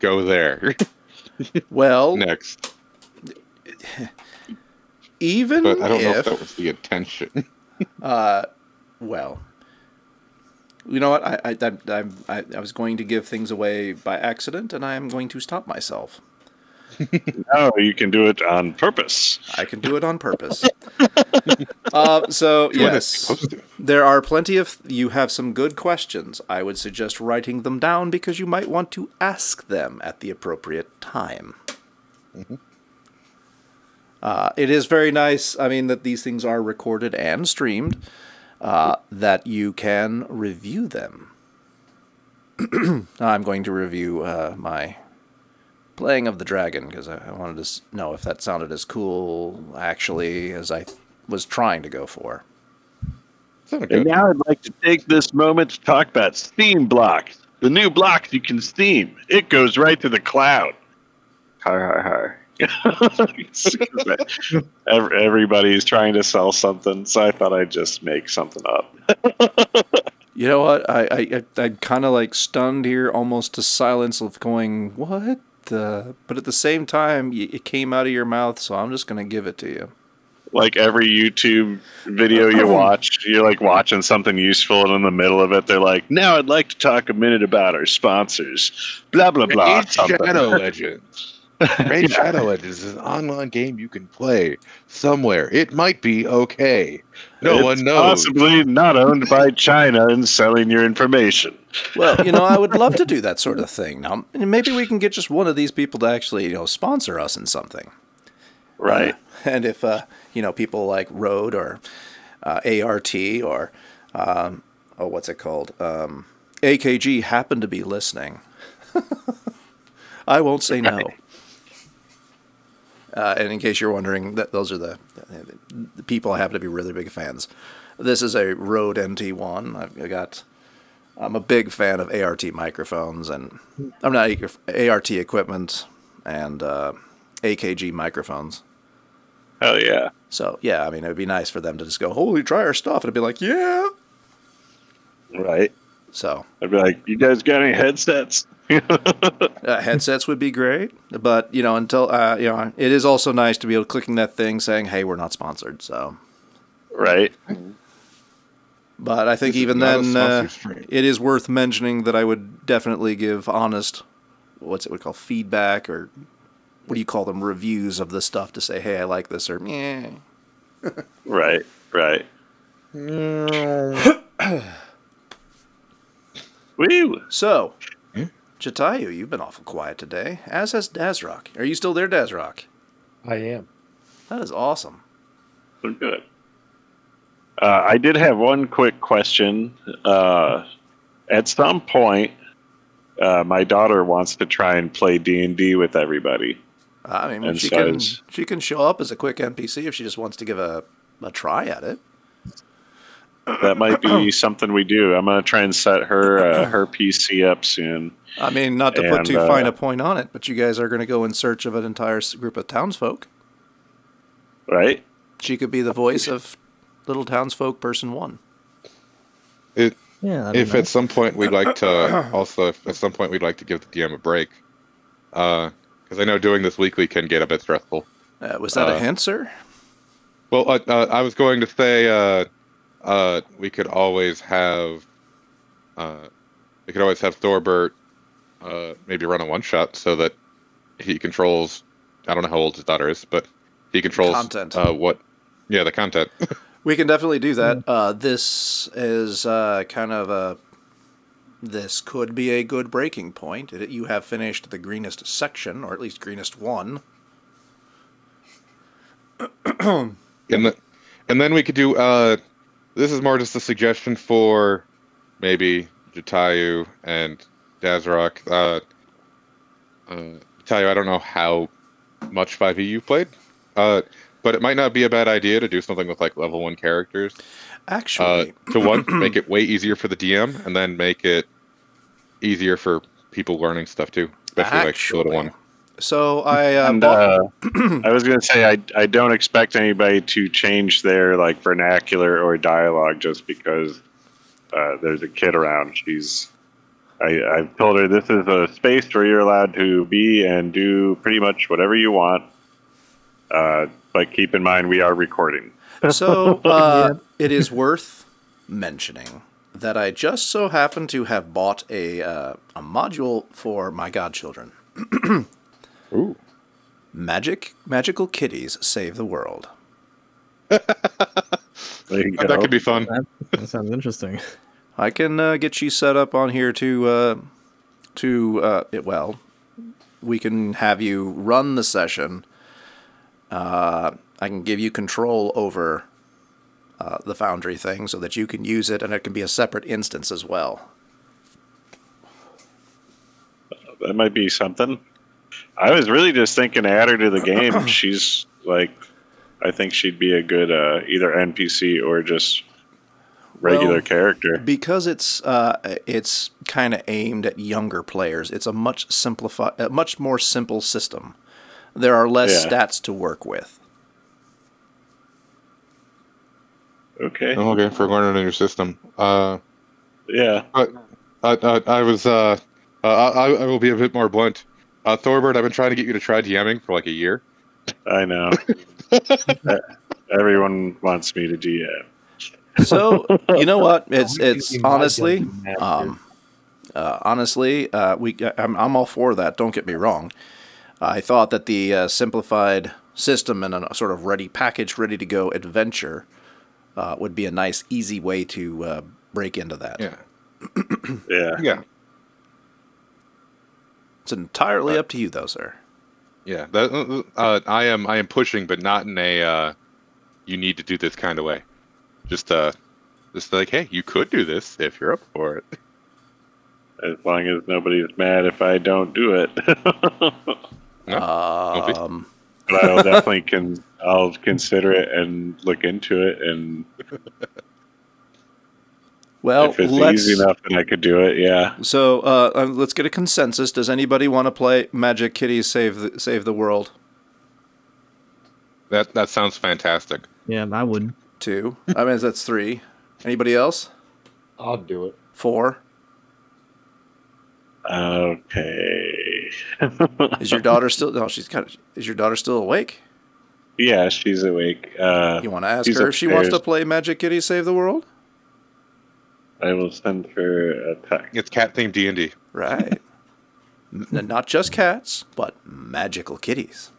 there. Well, next. Even But I don't know if that was the intention. Well, you know what? I was going to give things away by accident, and I am going to stop myself. No, you can do it on purpose. I can do it on purpose. So, yes, there are plenty of... You have some good questions. I would suggest writing them down because you might want to ask them at the appropriate time. Mm-hmm. It is very nice, that these things are recorded and streamed. that you can review them. I'm going to review my playing of the dragon because I wanted to know if that sounded as cool, actually, as I was trying to go for. And now I'd like to take this moment to talk about Steam blocks. The new blocks you can Steam. It goes right to the cloud. Har. Everybody's trying to sell something, so I thought I'd just make something up. You know what? I'm kind of like stunned here, almost to silence of going, what the? But at the same time, it came out of your mouth, so I'm just going to give it to you. Like every YouTube video you watch, you're like watching something useful, and in the middle of it, they're like, now I'd like to talk a minute about our sponsors. Blah, blah, blah. It's Shadow Legends. Raid Shadow Legends is an online game you can play somewhere. It might be okay. No one knows. Possibly not owned by China and selling your information. Well, I would love to do that sort of thing. Now, maybe we can get just one of these people to actually, sponsor us in something. Right. And if, people like Rode or ART or, what's it called? AKG happen to be listening. I won't say no. And in case you're wondering, those are the people I happen to be really big fans. This is a Rode NT1. I'm a big fan of ART microphones, and I'm not ART equipment and AKG microphones. Hell yeah. So, yeah, I mean, it would be nice for them to just go, holy, try our stuff. And I'd be like, yeah. Right. So. I'd be like, you guys got any headsets? Headsets would be great. But, until, it is also nice to be able to clicking that thing saying, hey, we're not sponsored. So. Right. But I think even then, it is worth mentioning that I would definitely give honest, what's it would call, feedback, or what do you call them, reviews of the stuff to say, hey, I like this, or yeah. Right. Woo! So, Jatayu, you've been awful quiet today, as has Dazrock. Are you still there, Dazrock? I am. That is awesome. So good. I did have one quick question. At some point, my daughter wants to try and play D&D with everybody. I mean, she can show up as a quick NPC if she just wants to give a try at it. That might be something we do. I'm going to try and set her her PC up soon. I mean, not to put too fine a point on it, but you guys are going to go in search of an entire group of townsfolk. Right? She could be the voice of Little Townsfolk Person 1. If at some point we'd like to give the DM a break, because I know doing this weekly can get a bit stressful. Was that a hint, sir? Well, I was going to say we could always have Thorbert maybe run a one shot so that he controls. I don't know how old his daughter is, but he controls content. The content. We can definitely do that. This is this could be a good breaking point. You have finished the greenest section, or at least greenest one. And then we could do. This is more just a suggestion for maybe Jatayu and Dazrock. Jatayu, I don't know how much 5e you've played, but it might not be a bad idea to do something with like level 1 characters. Actually, make it way easier for the DM, and then make it easier for people learning stuff too, especially like the little one. So I was going to say I don't expect anybody to change their like vernacular or dialogue just because there's a kid around. I've told her this is a space where you're allowed to be and do pretty much whatever you want. But keep in mind we are recording. So it is worth mentioning that I just so happen to have bought a module for my godchildren. Ooh. Magical kitties save the world. That could be fun. That sounds interesting. I can get you set up on here we can have you run the session. I can give you control over the Foundry thing so that you can use it, and it can be a separate instance as well. That might be something. I was really just thinking add her to the game. She's like, I think she'd be a good either NPC or just regular character. Because it's kind of aimed at younger players. It's a much more simple system. There are less stats to work with. Okay. I'm looking for learning a new system. Yeah. I will be a bit more blunt. Thorbert, I've been trying to get you to try DMing for like a year. I know. Everyone wants me to DM. So you know what? It's honestly, I'm all for that. Don't get me wrong. I thought that the simplified system and a sort of ready to go adventure would be a nice, easy way to break into that. Yeah. Yeah. It's entirely up to you, though, sir. Yeah. I am pushing, but not in a you need to do this kind of way. Just like, hey, you could do this if you're up for it. As long as nobody's mad if I don't do it. No, but I'll definitely I'll consider it and look into it, and well, if it's easy enough, then I could do it. Yeah. So let's get a consensus. Does anybody want to play Magic Kitties Save the World? That sounds fantastic. Yeah, I would. 2. I mean, that's 3. Anybody else? I'll do it. 4. Okay. Is your daughter still? No, is your daughter still awake? Yeah, she's awake. You want to ask her if she wants to play Magic Kitty Save the World? I will send her a text. It's cat themed D&D. Right. Not just cats, but magical kitties.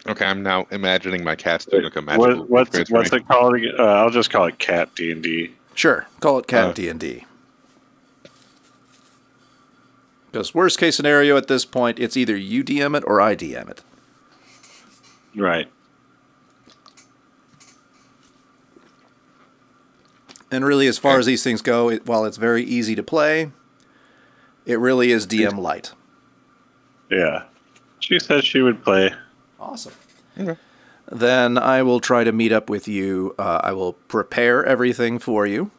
Okay, I'm now imagining my cats doing like a magical. What's it called again? I'll just call it Cat D&D. Sure, call it Cat D&D. Because worst case scenario at this point, it's either you DM it or I DM it. Right. And really, as far as these things go, while it's very easy to play, it really is DM light. Yeah. She says she would play. Awesome. Okay. Then I will try to meet up with you. I will prepare everything for you.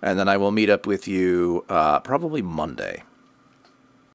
And then I will meet up with you probably Monday.